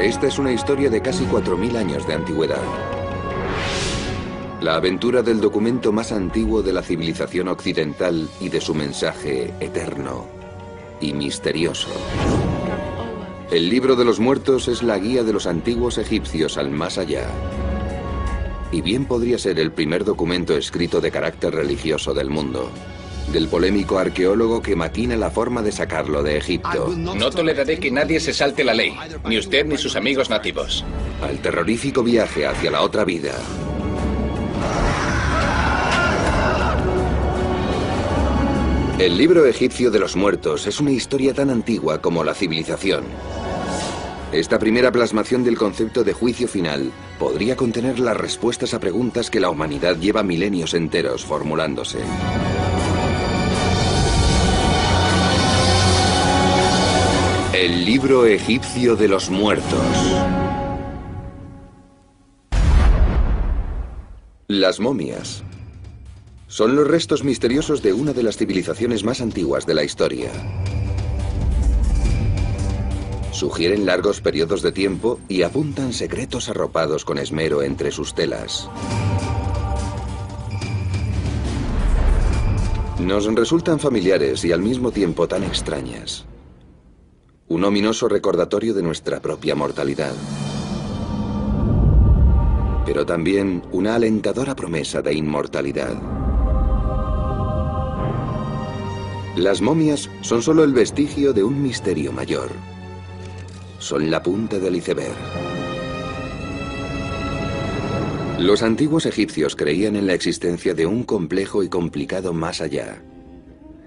Esta es una historia de casi 4000 años de antigüedad. La aventura del documento más antiguo de la civilización occidental y de su mensaje eterno y misterioso. El libro de los muertos es la guía de los antiguos egipcios al más allá. Y bien podría ser el primer documento escrito de carácter religioso del mundo. Del polémico arqueólogo que maquina la forma de sacarlo de Egipto. No toleraré que nadie se salte la ley, ni usted ni sus amigos nativos. Al terrorífico viaje hacia la otra vida. El libro egipcio de los muertos es una historia tan antigua como la civilización. Esta primera plasmación del concepto de juicio final podría contener las respuestas a preguntas que la humanidad lleva milenios enteros formulándose. El libro egipcio de los muertos. Las momias son los restos misteriosos de una de las civilizaciones más antiguas de la historia. Sugieren largos periodos de tiempo y apuntan secretos arropados con esmero entre sus telas. Nos resultan familiares y al mismo tiempo tan extrañas. Un ominoso recordatorio de nuestra propia mortalidad. Pero también una alentadora promesa de inmortalidad. Las momias son solo el vestigio de un misterio mayor. Son la punta del iceberg. Los antiguos egipcios creían en la existencia de un complejo y complicado más allá.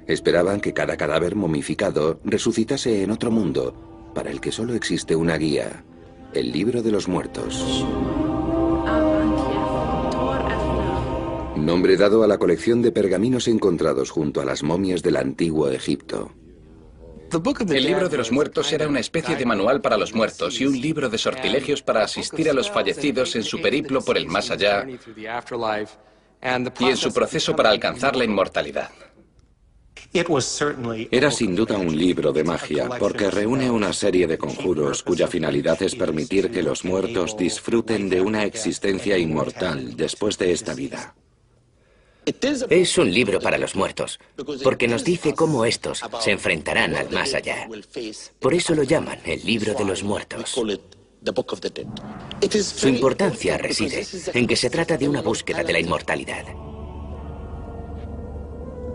Esperaban que cada cadáver momificado resucitase en otro mundo, para el que solo existe una guía, el libro de los muertos. Nombre dado a la colección de pergaminos encontrados junto a las momias del antiguo Egipto. El libro de los muertos era una especie de manual para los muertos y un libro de sortilegios para asistir a los fallecidos en su periplo por el más allá y en su proceso para alcanzar la inmortalidad. Era sin duda un libro de magia, porque reúne una serie de conjuros cuya finalidad es permitir que los muertos disfruten de una existencia inmortal después de esta vida. Es un libro para los muertos, porque nos dice cómo estos se enfrentarán al más allá. Por eso lo llaman el libro de los muertos. Su importancia reside en que se trata de una búsqueda de la inmortalidad.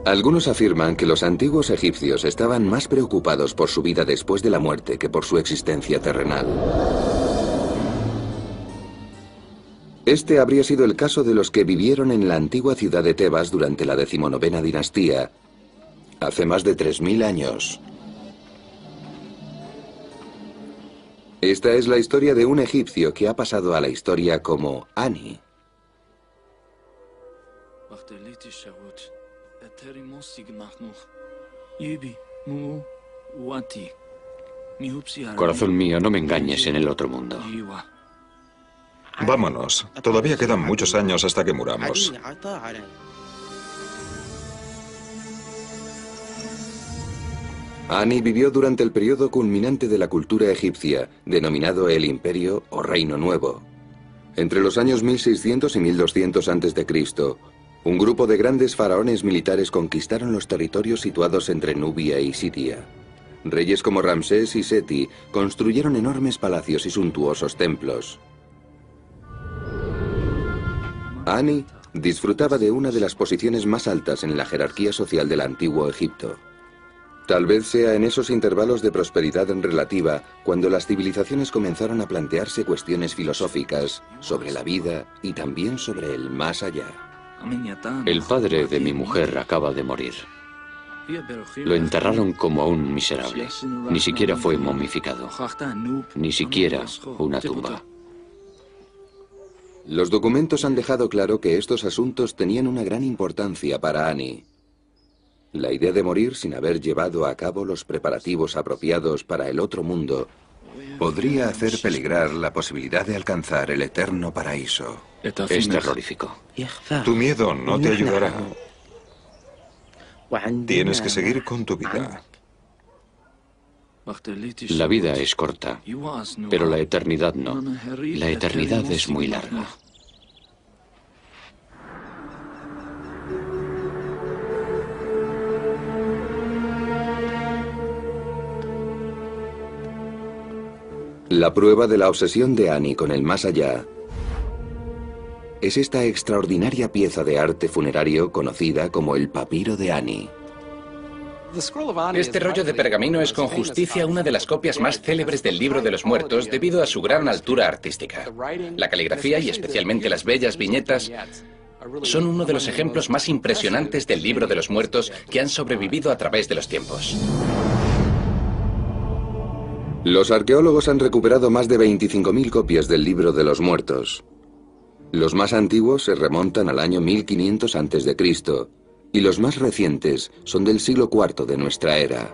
Algunos afirman que los antiguos egipcios estaban más preocupados por su vida después de la muerte que por su existencia terrenal. Este habría sido el caso de los que vivieron en la antigua ciudad de Tebas durante la 19ª dinastía, hace más de 3000 años. Esta es la historia de un egipcio que ha pasado a la historia como Ani. Corazón mío, no me engañes en el otro mundo. Vámonos. Todavía quedan muchos años hasta que muramos. Ani vivió durante el periodo culminante de la cultura egipcia, denominado el Imperio o Reino Nuevo. Entre los años 1600 y 1200 a.C., un grupo de grandes faraones militares conquistaron los territorios situados entre Nubia y Siria. Reyes como Ramsés y Seti construyeron enormes palacios y suntuosos templos. Ani disfrutaba de una de las posiciones más altas en la jerarquía social del antiguo Egipto. Tal vez sea en esos intervalos de prosperidad relativa cuando las civilizaciones comenzaron a plantearse cuestiones filosóficas sobre la vida y también sobre el más allá. El padre de mi mujer acaba de morir. Lo enterraron como a un miserable. Ni siquiera fue momificado. Ni siquiera una tumba. Los documentos han dejado claro que estos asuntos tenían una gran importancia para Ani. La idea de morir sin haber llevado a cabo los preparativos apropiados para el otro mundo podría hacer peligrar la posibilidad de alcanzar el eterno paraíso. Es terrorífico. Tu miedo no te ayudará. Tienes que seguir con tu vida. La vida es corta, pero la eternidad no. La eternidad es muy larga. La prueba de la obsesión de Annie con el más allá es esta extraordinaria pieza de arte funerario conocida como el papiro de Annie. Este rollo de pergamino es con justicia una de las copias más célebres del Libro de los Muertos debido a su gran altura artística. La caligrafía y especialmente las bellas viñetas son uno de los ejemplos más impresionantes del Libro de los Muertos que han sobrevivido a través de los tiempos. Los arqueólogos han recuperado más de 25.000 copias del Libro de los Muertos. Los más antiguos se remontan al año 1500 a.C. y los más recientes son del siglo IV de nuestra era.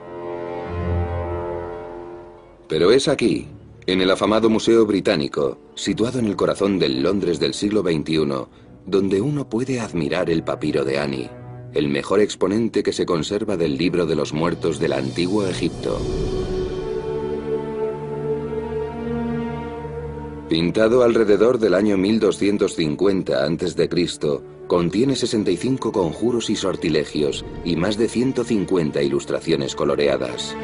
Pero es aquí, en el afamado Museo Británico, situado en el corazón del Londres del siglo XXI, donde uno puede admirar el papiro de Annie, el mejor exponente que se conserva del Libro de los Muertos del antiguo Egipto. Pintado alrededor del año 1250 a.C., contiene 65 conjuros y sortilegios y más de 150 ilustraciones coloreadas.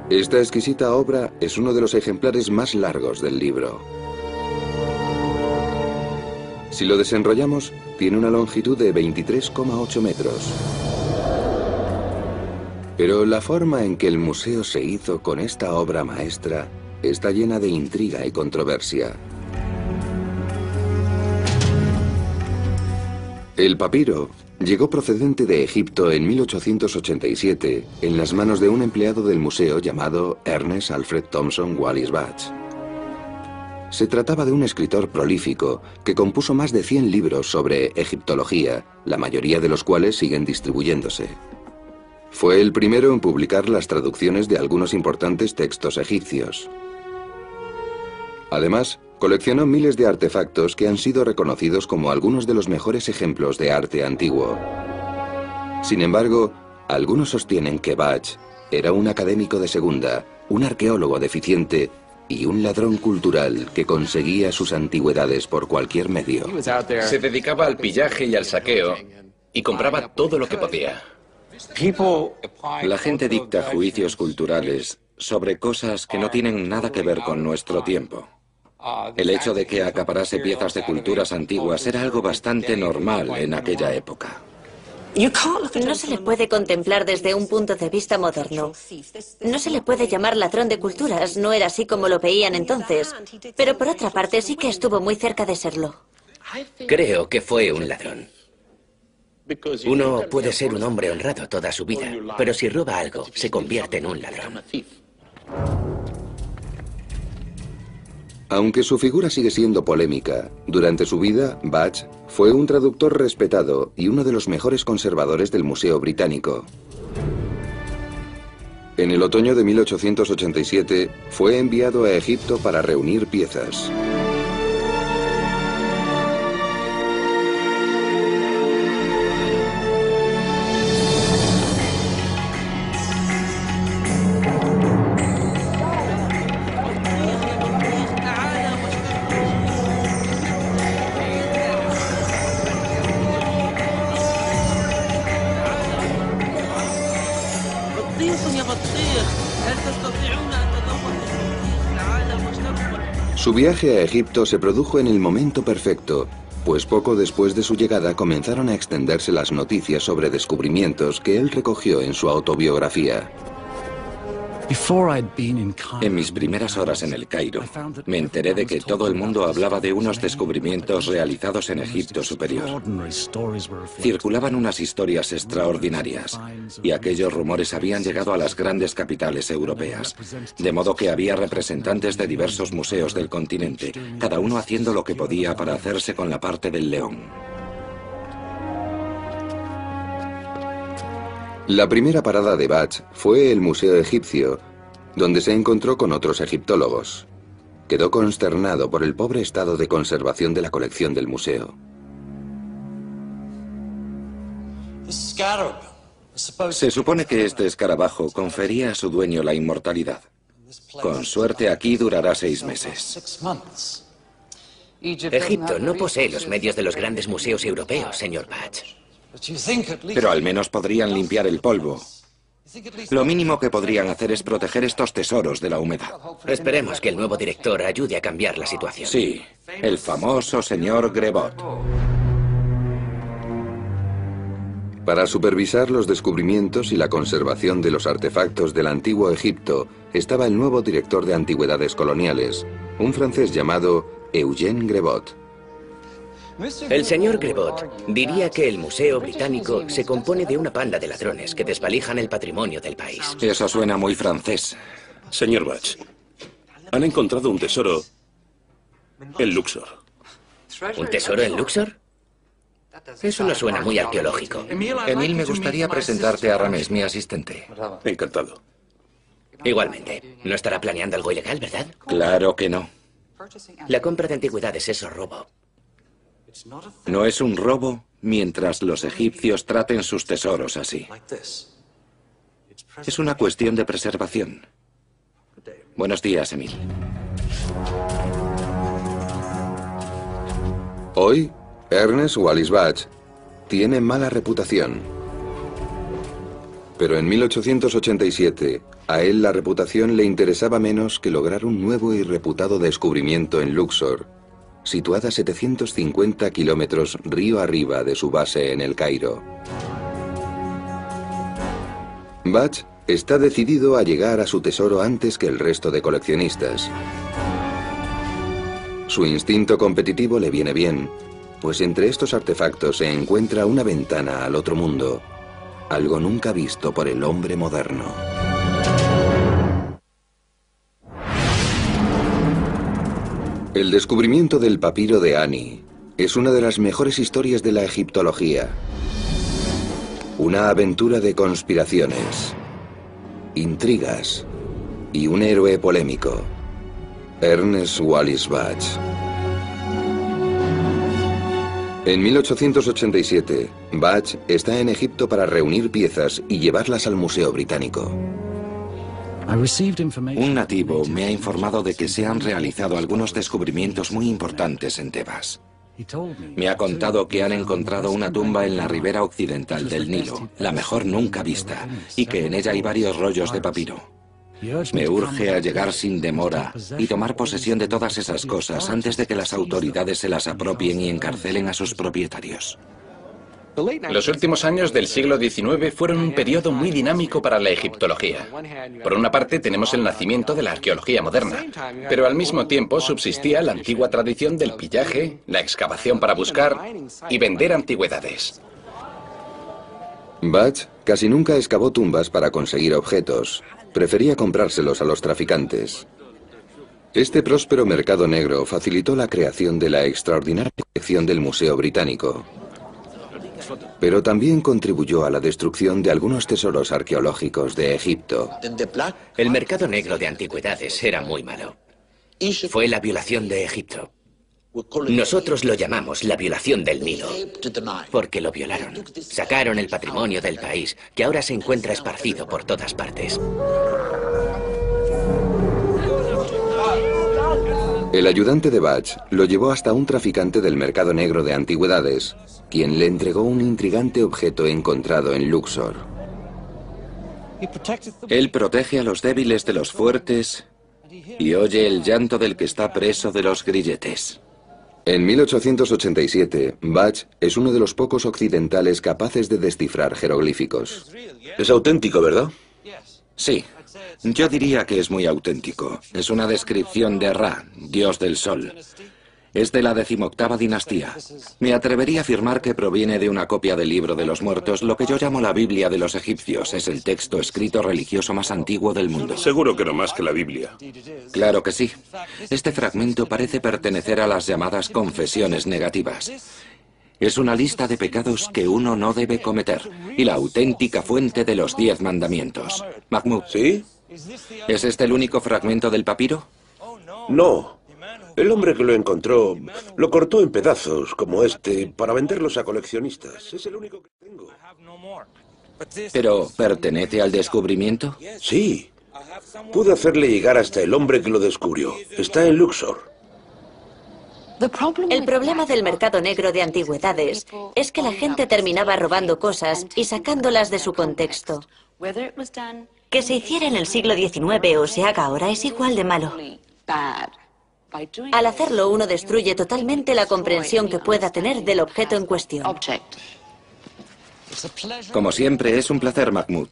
Esta exquisita obra es uno de los ejemplares más largos del libro. Si lo desenrollamos, tiene una longitud de 23,8 metros. Pero la forma en que el museo se hizo con esta obra maestra está llena de intriga y controversia. El papiro llegó procedente de Egipto en 1887 en las manos de un empleado del museo llamado Ernest Alfred Thompson Wallis Budge. Se trataba de un escritor prolífico que compuso más de 100 libros sobre egiptología, la mayoría de los cuales siguen distribuyéndose. Fue el primero en publicar las traducciones de algunos importantes textos egipcios. Además, coleccionó miles de artefactos que han sido reconocidos como algunos de los mejores ejemplos de arte antiguo. Sin embargo, algunos sostienen que Budge era un académico de segunda, un arqueólogo deficiente y un ladrón cultural que conseguía sus antigüedades por cualquier medio. Se dedicaba al pillaje y al saqueo y compraba todo lo que podía. La gente dicta juicios culturales sobre cosas que no tienen nada que ver con nuestro tiempo. El hecho de que acaparase piezas de culturas antiguas era algo bastante normal en aquella época. No se le puede contemplar desde un punto de vista moderno. No se le puede llamar ladrón de culturas, no era así como lo veían entonces. Pero por otra parte sí que estuvo muy cerca de serlo. Creo que fue un ladrón. Uno puede ser un hombre honrado toda su vida, pero si roba algo, se convierte en un ladrón. Aunque su figura sigue siendo polémica, durante su vida, Budge fue un traductor respetado y uno de los mejores conservadores del Museo Británico. En el otoño de 1887 fue enviado a Egipto para reunir piezas. Su viaje a Egipto se produjo en el momento perfecto, pues poco después de su llegada comenzaron a extenderse las noticias sobre descubrimientos que él recogió en su autobiografía. En mis primeras horas en el Cairo, me enteré de que todo el mundo hablaba de unos descubrimientos realizados en Egipto superior. Circulaban unas historias extraordinarias, y aquellos rumores habían llegado a las grandes capitales europeas, de modo que había representantes de diversos museos del continente, cada uno haciendo lo que podía para hacerse con la parte del león. La primera parada de Budge fue el Museo Egipcio, donde se encontró con otros egiptólogos. Quedó consternado por el pobre estado de conservación de la colección del museo. Se supone que este escarabajo confería a su dueño la inmortalidad. Con suerte aquí durará 6 meses. Egipto no posee los medios de los grandes museos europeos, señor Batch. Pero al menos podrían limpiar el polvo. Lo mínimo que podrían hacer es proteger estos tesoros de la humedad. Esperemos que el nuevo director ayude a cambiar la situación. Sí, el famoso señor Grebot. Para supervisar los descubrimientos y la conservación de los artefactos del antiguo Egipto estaba el nuevo director de antigüedades coloniales, un francés llamado Eugène Grebot. El señor Grebot diría que el Museo Británico se compone de una panda de ladrones que desvalijan el patrimonio del país. Eso suena muy francés. Señor Batch, han encontrado un tesoro en Luxor. ¿Un tesoro en Luxor? Eso no suena muy arqueológico. Emil, me gustaría presentarte a Ramés, mi asistente. Encantado. Igualmente. No estará planeando algo ilegal, ¿verdad? Claro que no. La compra de antigüedades es robo. No es un robo mientras los egipcios traten sus tesoros así. Es una cuestión de preservación. Buenos días, Emil. Hoy, Ernest Wallis Batch tiene mala reputación. Pero en 1887, a él la reputación le interesaba menos que lograr un nuevo y reputado descubrimiento en Luxor, situada a 750 kilómetros río arriba de su base en El Cairo. Batch está decidido a llegar a su tesoro antes que el resto de coleccionistas. Su instinto competitivo le viene bien, pues entre estos artefactos se encuentra una ventana al otro mundo, algo nunca visto por el hombre moderno. El descubrimiento del papiro de Ani es una de las mejores historias de la egiptología. Una aventura de conspiraciones, intrigas y un héroe polémico, Ernest Wallis Batch. En 1887, Batch está en Egipto para reunir piezas y llevarlas al Museo Británico. Un nativo me ha informado de que se han realizado algunos descubrimientos muy importantes en Tebas. Me ha contado que han encontrado una tumba en la ribera occidental del Nilo, la mejor nunca vista, y que en ella hay varios rollos de papiro. Me urge a llegar sin demora y tomar posesión de todas esas cosas antes de que las autoridades se las apropien y encarcelen a sus propietarios. Los últimos años del siglo XIX fueron un periodo muy dinámico para la egiptología. Por una parte tenemos el nacimiento de la arqueología moderna, pero al mismo tiempo subsistía la antigua tradición del pillaje, la excavación para buscar y vender antigüedades. Batch casi nunca excavó tumbas para conseguir objetos. Prefería comprárselos a los traficantes. Este próspero mercado negro facilitó la creación de la extraordinaria colección del Museo Británico, pero también contribuyó a la destrucción de algunos tesoros arqueológicos de Egipto. El mercado negro de antigüedades era muy malo. Fue la violación de Egipto. Nosotros lo llamamos la violación del Nilo, porque lo violaron. Sacaron el patrimonio del país, que ahora se encuentra esparcido por todas partes. El ayudante de Batch lo llevó hasta un traficante del mercado negro de antigüedades, quien le entregó un intrigante objeto encontrado en Luxor. Él protege a los débiles de los fuertes y oye el llanto del que está preso de los grilletes. En 1887, Batch es uno de los pocos occidentales capaces de descifrar jeroglíficos. Es auténtico, ¿verdad? Sí, yo diría que es muy auténtico. Es una descripción de Ra, dios del sol. Es de la 18ª dinastía. Me atrevería a afirmar que proviene de una copia del Libro de los Muertos, lo que yo llamo la Biblia de los egipcios. Es el texto escrito religioso más antiguo del mundo. Seguro que no más que la Biblia. Claro que sí. Este fragmento parece pertenecer a las llamadas confesiones negativas. Es una lista de pecados que uno no debe cometer y la auténtica fuente de los 10 mandamientos. Mahmoud. ¿Sí? ¿Es este el único fragmento del papiro? No. El hombre que lo encontró lo cortó en pedazos, como este, para venderlos a coleccionistas. Es el único que tengo. ¿Pero pertenece al descubrimiento? Sí. Pude hacerle llegar hasta el hombre que lo descubrió. Está en Luxor. El problema del mercado negro de antigüedades es que la gente terminaba robando cosas y sacándolas de su contexto. Que se hiciera en el siglo XIX o se haga ahora es igual de malo. Al hacerlo, uno destruye totalmente la comprensión que pueda tener del objeto en cuestión. Como siempre, es un placer, Mahmoud.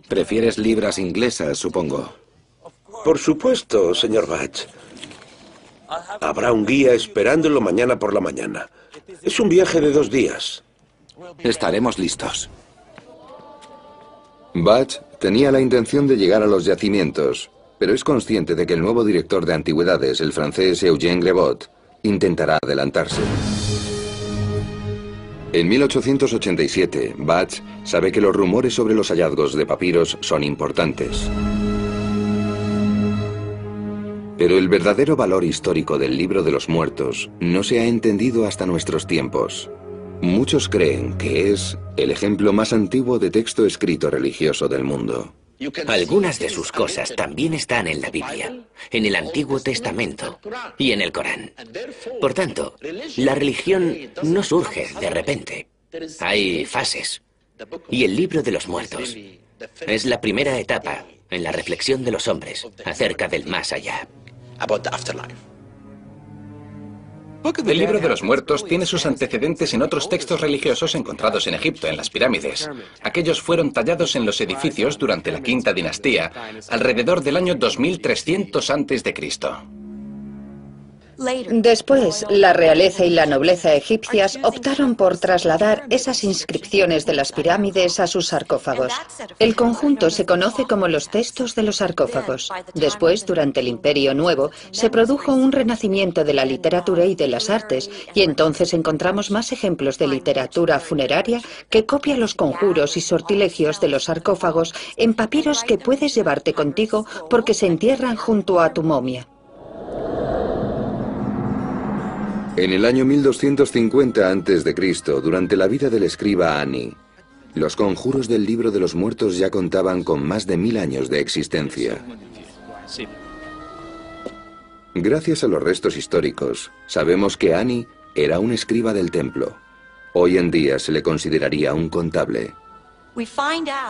Prefieres libras inglesas, supongo. Por supuesto, señor Batch. Habrá un guía esperándolo mañana por la mañana. Es un viaje de 2 días. Estaremos listos. Batch tenía la intención de llegar a los yacimientos, pero es consciente de que el nuevo director de antigüedades, el francés Eugène Grebot, intentará adelantarse. En 1887, Batch sabe que los rumores sobre los hallazgos de papiros son importantes. Pero el verdadero valor histórico del Libro de los Muertos no se ha entendido hasta nuestros tiempos. Muchos creen que es el ejemplo más antiguo de texto escrito religioso del mundo. Algunas de sus cosas también están en la Biblia, en el Antiguo Testamento y en el Corán. Por tanto, la religión no surge de repente. Hay fases. Y el Libro de los Muertos es la primera etapa en la reflexión de los hombres acerca del más allá. El Libro de los Muertos tiene sus antecedentes en otros textos religiosos encontrados en Egipto, en las pirámides. Aquellos fueron tallados en los edificios durante la Quinta Dinastía, alrededor del año 2300 a.C. Después, la realeza y la nobleza egipcias optaron por trasladar esas inscripciones de las pirámides a sus sarcófagos. El conjunto se conoce como los textos de los sarcófagos. Después, durante el Imperio Nuevo, se produjo un renacimiento de la literatura y de las artes, y entonces encontramos más ejemplos de literatura funeraria que copia los conjuros y sortilegios de los sarcófagos en papiros que puedes llevarte contigo porque se entierran junto a tu momia. En el año 1250 a.C., durante la vida del escriba Ani, los conjuros del Libro de los Muertos ya contaban con más de 1000 años de existencia. Gracias a los restos históricos, sabemos que Ani era un escriba del templo. Hoy en día se le consideraría un contable.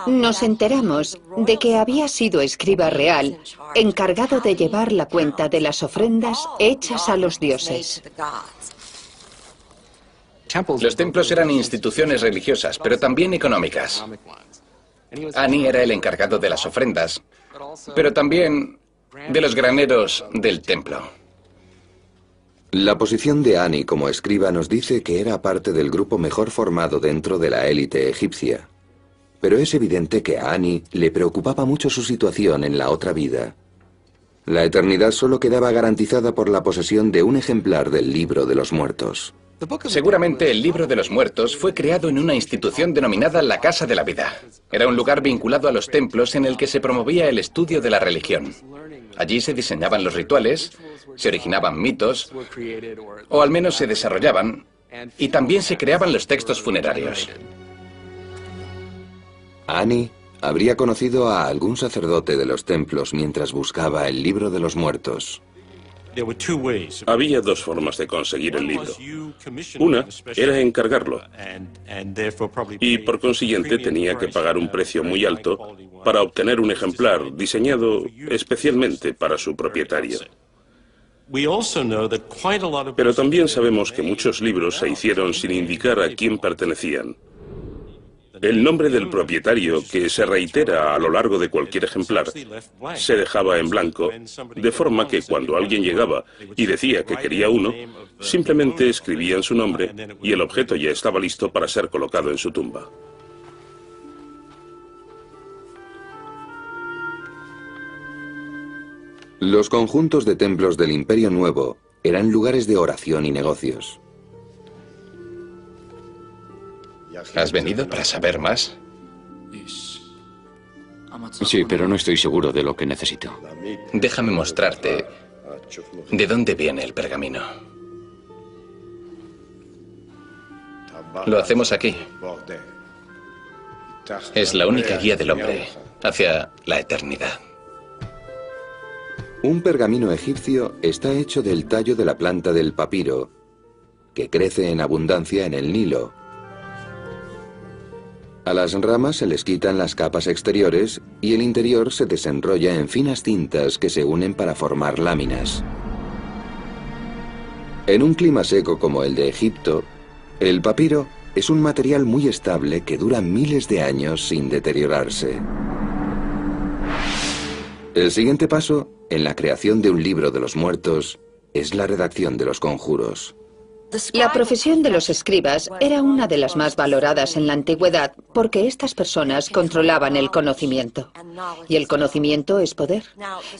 Nos enteramos de que había sido escriba real, encargado de llevar la cuenta de las ofrendas hechas a los dioses. Los templos eran instituciones religiosas, pero también económicas. Ani era el encargado de las ofrendas, pero también de los graneros del templo. La posición de Ani como escriba nos dice que era parte del grupo mejor formado dentro de la élite egipcia. Pero es evidente que a Ani le preocupaba mucho su situación en la otra vida. La eternidad solo quedaba garantizada por la posesión de un ejemplar del Libro de los Muertos. Seguramente el Libro de los Muertos fue creado en una institución denominada la Casa de la Vida. Era un lugar vinculado a los templos en el que se promovía el estudio de la religión. Allí se diseñaban los rituales, se originaban mitos, o al menos se desarrollaban, y también se creaban los textos funerarios. Ani habría conocido a algún sacerdote de los templos mientras buscaba el Libro de los Muertos. Había 2 formas de conseguir el libro. Una era encargarlo, y por consiguiente tenía que pagar un precio muy alto para obtener un ejemplar diseñado especialmente para su propietario. Pero también sabemos que muchos libros se hicieron sin indicar a quién pertenecían. El nombre del propietario, que se reitera a lo largo de cualquier ejemplar, se dejaba en blanco, de forma que cuando alguien llegaba y decía que quería uno, simplemente escribían su nombre y el objeto ya estaba listo para ser colocado en su tumba. Los conjuntos de templos del Imperio Nuevo eran lugares de oración y negocios. ¿Has venido para saber más? Sí, pero no estoy seguro de lo que necesito. Déjame mostrarte de dónde viene el pergamino. Lo hacemos aquí. Es la única guía del hombre hacia la eternidad. Un pergamino egipcio está hecho del tallo de la planta del papiro, que crece en abundancia en el Nilo. A las ramas se les quitan las capas exteriores y el interior se desenrolla en finas cintas que se unen para formar láminas. En un clima seco como el de Egipto, el papiro es un material muy estable que dura miles de años sin deteriorarse. El siguiente paso en la creación de un libro de los muertos es la redacción de los conjuros. La profesión de los escribas era una de las más valoradas en la antigüedad porque estas personas controlaban el conocimiento. Y el conocimiento es poder.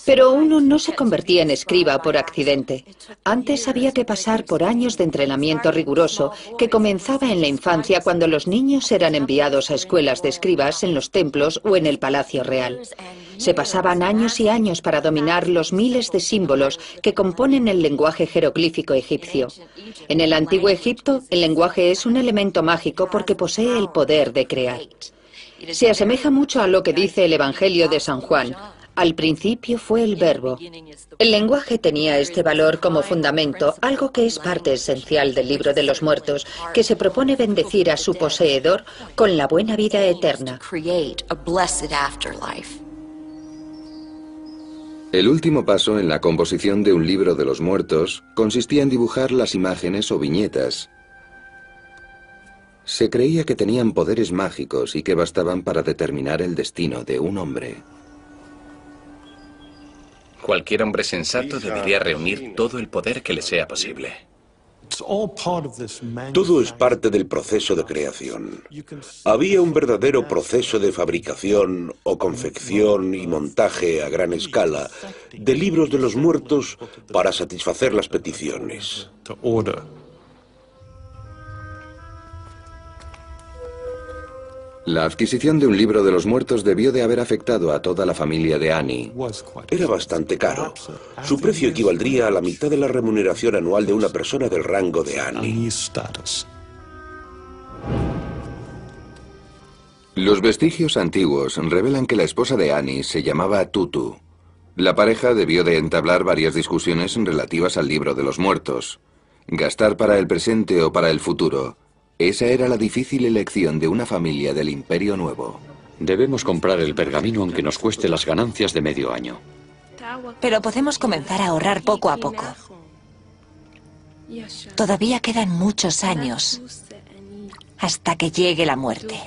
Pero uno no se convertía en escriba por accidente. Antes había que pasar por años de entrenamiento riguroso que comenzaba en la infancia cuando los niños eran enviados a escuelas de escribas en los templos o en el palacio real. Se pasaban años y años para dominar los miles de símbolos que componen el lenguaje jeroglífico egipcio. En el antiguo Egipto, el lenguaje es un elemento mágico porque posee el poder de crear. Se asemeja mucho a lo que dice el Evangelio de San Juan. Al principio fue el verbo. El lenguaje tenía este valor como fundamento, algo que es parte esencial del libro de los muertos, que se propone bendecir a su poseedor con la buena vida eterna. El último paso en la composición de un libro de los muertos consistía en dibujar las imágenes o viñetas. Se creía que tenían poderes mágicos y que bastaban para determinar el destino de un hombre. Cualquier hombre sensato debería reunir todo el poder que le sea posible. Todo es parte del proceso de creación. Había un verdadero proceso de fabricación o confección y montaje a gran escala de libros de los muertos para satisfacer las peticiones. La adquisición de un libro de los muertos debió de haber afectado a toda la familia de Annie. Era bastante caro. Su precio equivaldría a la mitad de la remuneración anual de una persona del rango de Annie. Los vestigios antiguos revelan que la esposa de Annie se llamaba Tutu. La pareja debió de entablar varias discusiones relativas al libro de los muertos. Gastar para el presente o para el futuro. Esa era la difícil elección de una familia del Imperio Nuevo. Debemos comprar el pergamino aunque nos cueste las ganancias de medio año. Pero podemos comenzar a ahorrar poco a poco. Todavía quedan muchos años hasta que llegue la muerte.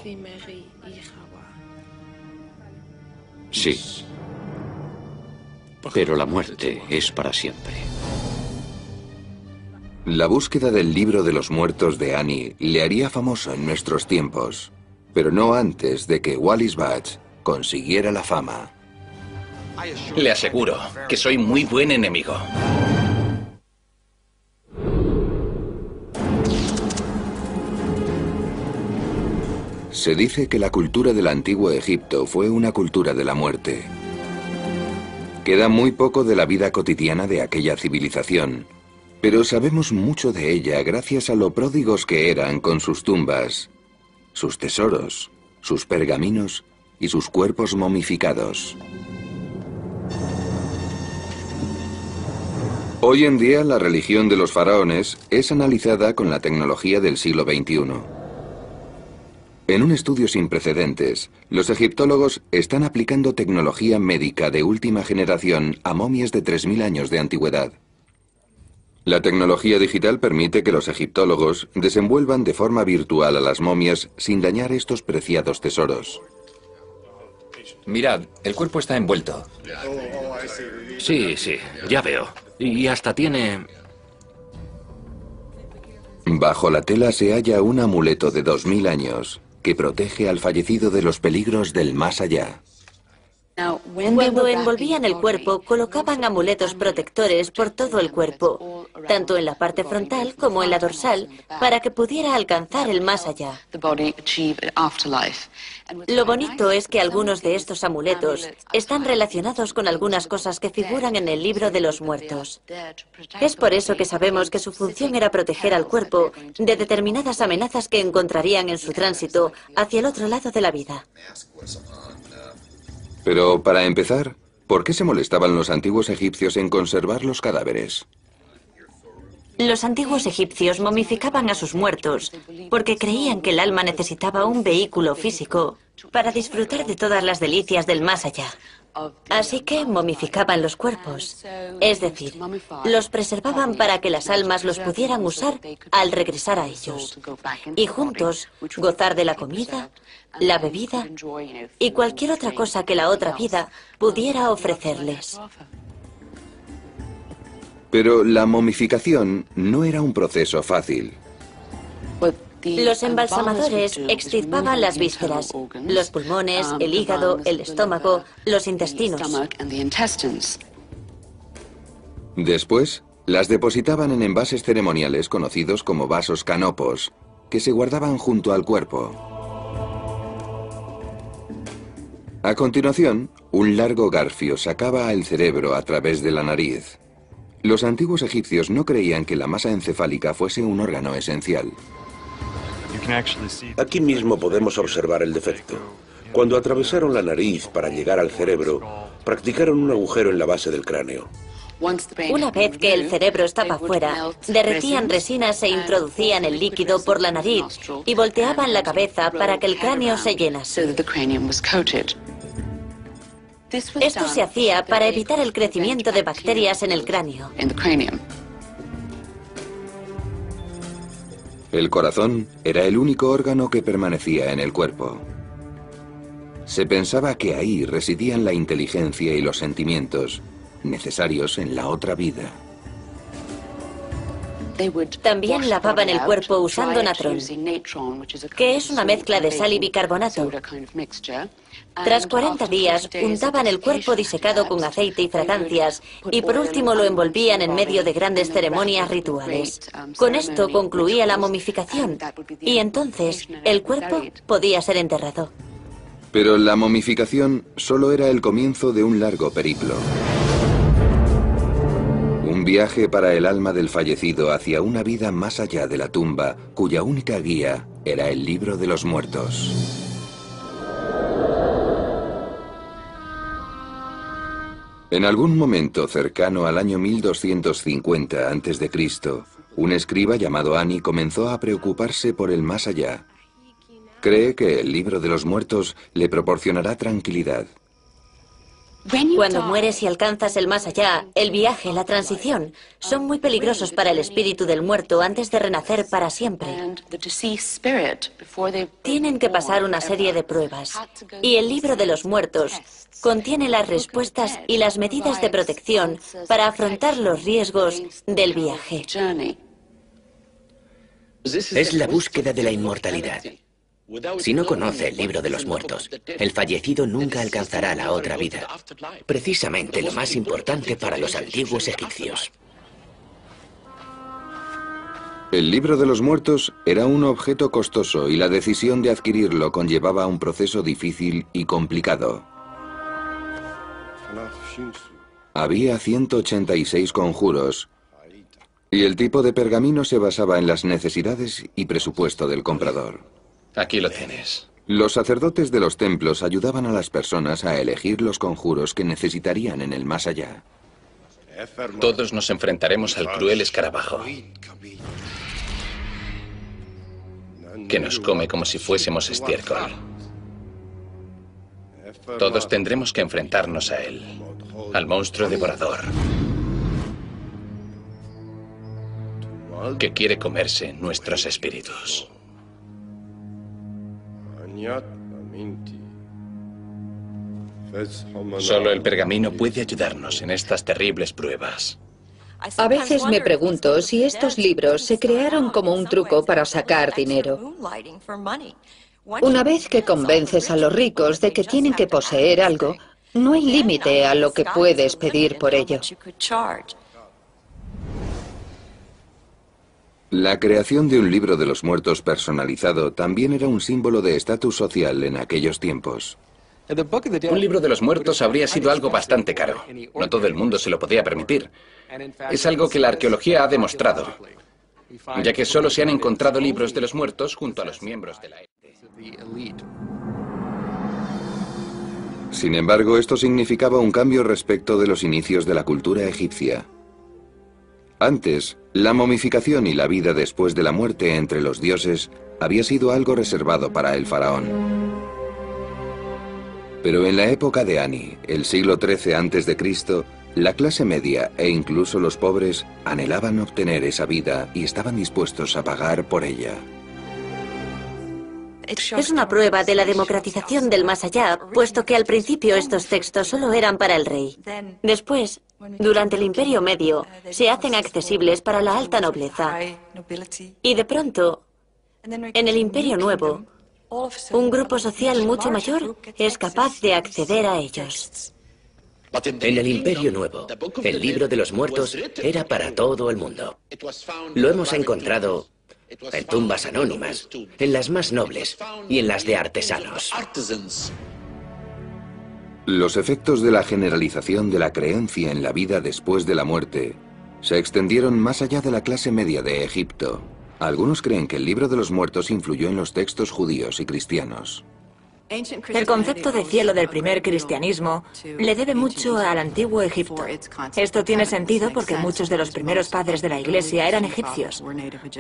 Sí. Pero la muerte es para siempre. La búsqueda del libro de los muertos de Annie le haría famoso en nuestros tiempos, pero no antes de que Wallis Budge consiguiera la fama. Le aseguro que soy muy buen enemigo. Se dice que la cultura del antiguo Egipto fue una cultura de la muerte. Queda muy poco de la vida cotidiana de aquella civilización, pero sabemos mucho de ella gracias a lo pródigos que eran con sus tumbas, sus tesoros, sus pergaminos y sus cuerpos momificados. Hoy en día la religión de los faraones es analizada con la tecnología del siglo XXI. En un estudio sin precedentes, los egiptólogos están aplicando tecnología médica de última generación a momias de 3000 años de antigüedad. La tecnología digital permite que los egiptólogos desenvuelvan de forma virtual a las momias sin dañar estos preciados tesoros. Mirad, el cuerpo está envuelto. Sí, ya veo. Y hasta tiene... Bajo la tela se halla un amuleto de 2000 años que protege al fallecido de los peligros del más allá. Cuando envolvían el cuerpo, colocaban amuletos protectores por todo el cuerpo, tanto en la parte frontal como en la dorsal, para que pudiera alcanzar el más allá. Lo bonito es que algunos de estos amuletos están relacionados con algunas cosas que figuran en el libro de los muertos. Es por eso que sabemos que su función era proteger al cuerpo de determinadas amenazas que encontrarían en su tránsito hacia el otro lado de la vida. Pero, para empezar, ¿por qué se molestaban los antiguos egipcios en conservar los cadáveres? Los antiguos egipcios momificaban a sus muertos porque creían que el alma necesitaba un vehículo físico para disfrutar de todas las delicias del más allá. Así que momificaban los cuerpos, es decir, los preservaban para que las almas los pudieran usar al regresar a ellos, y juntos gozar de la comida, la bebida y cualquier otra cosa que la otra vida pudiera ofrecerles. Pero la momificación no era un proceso fácil. Los embalsamadores extirpaban las vísceras, los pulmones, el hígado, el estómago, los intestinos. Después, las depositaban en envases ceremoniales conocidos como vasos canopos, que se guardaban junto al cuerpo. A continuación, un largo garfio sacaba el cerebro a través de la nariz. Los antiguos egipcios no creían que la masa encefálica fuese un órgano esencial. Aquí mismo podemos observar el defecto. Cuando atravesaron la nariz para llegar al cerebro, practicaron un agujero en la base del cráneo. Una vez que el cerebro estaba fuera, derretían resinas e introducían el líquido por la nariz y volteaban la cabeza para que el cráneo se llenase. Esto se hacía para evitar el crecimiento de bacterias en el cráneo. El corazón era el único órgano que permanecía en el cuerpo. Se pensaba que ahí residían la inteligencia y los sentimientos necesarios en la otra vida. También lavaban el cuerpo usando natrón, que es una mezcla de sal y bicarbonato. Tras 40 días, untaban el cuerpo disecado con aceite y fragancias y por último lo envolvían en medio de grandes ceremonias rituales. Con esto concluía la momificación y entonces el cuerpo podía ser enterrado. Pero la momificación solo era el comienzo de un largo periplo. Un viaje para el alma del fallecido hacia una vida más allá de la tumba, cuya única guía era el libro de los muertos. En algún momento cercano al año 1250 a.C., un escriba llamado Ani comenzó a preocuparse por el más allá. Cree que el libro de los muertos le proporcionará tranquilidad. Cuando mueres y alcanzas el más allá, el viaje, la transición, son muy peligrosos para el espíritu del muerto antes de renacer para siempre. Tienen que pasar una serie de pruebas, y el libro de los muertos contiene las respuestas y las medidas de protección para afrontar los riesgos del viaje. Es la búsqueda de la inmortalidad. Si no conoce el libro de los muertos, el fallecido nunca alcanzará la otra vida. Precisamente lo más importante para los antiguos egipcios. El libro de los muertos era un objeto costoso y la decisión de adquirirlo conllevaba un proceso difícil y complicado. Había 186 conjuros y el tipo de pergamino se basaba en las necesidades y presupuesto del comprador. Aquí lo tienes. Los sacerdotes de los templos ayudaban a las personas a elegir los conjuros que necesitarían en el más allá. Todos nos enfrentaremos al cruel escarabajo, que nos come como si fuésemos estiércol. Todos tendremos que enfrentarnos a él, al monstruo devorador, que quiere comerse nuestros espíritus. Solo el pergamino puede ayudarnos en estas terribles pruebas. A veces me pregunto si estos libros se crearon como un truco para sacar dinero. Una vez que convences a los ricos de que tienen que poseer algo, No hay límite a lo que puedes pedir por ello. La creación de un libro de los muertos personalizado también era un símbolo de estatus social en aquellos tiempos. Un libro de los muertos habría sido algo bastante caro. No todo el mundo se lo podía permitir. Es algo que la arqueología ha demostrado, ya que solo se han encontrado libros de los muertos junto a los miembros de la élite. Sin embargo, esto significaba un cambio respecto de los inicios de la cultura egipcia. Antes, la momificación y la vida después de la muerte entre los dioses había sido algo reservado para el faraón. Pero en la época de Ani, el siglo XIII a.C., la clase media e incluso los pobres anhelaban obtener esa vida y estaban dispuestos a pagar por ella. Es una prueba de la democratización del más allá, puesto que al principio estos textos solo eran para el rey. Después, durante el Imperio Medio, se hacen accesibles para la alta nobleza. Y de pronto, en el Imperio Nuevo, un grupo social mucho mayor es capaz de acceder a ellos. En el Imperio Nuevo, el libro de los muertos era para todo el mundo. Lo hemos encontrado en tumbas anónimas, en las más nobles y en las de artesanos. Los efectos de la generalización de la creencia en la vida después de la muerte se extendieron más allá de la clase media de Egipto. Algunos creen que el libro de los muertos influyó en los textos judíos y cristianos. El concepto de cielo del primer cristianismo le debe mucho al antiguo Egipto. Esto tiene sentido porque muchos de los primeros padres de la Iglesia eran egipcios.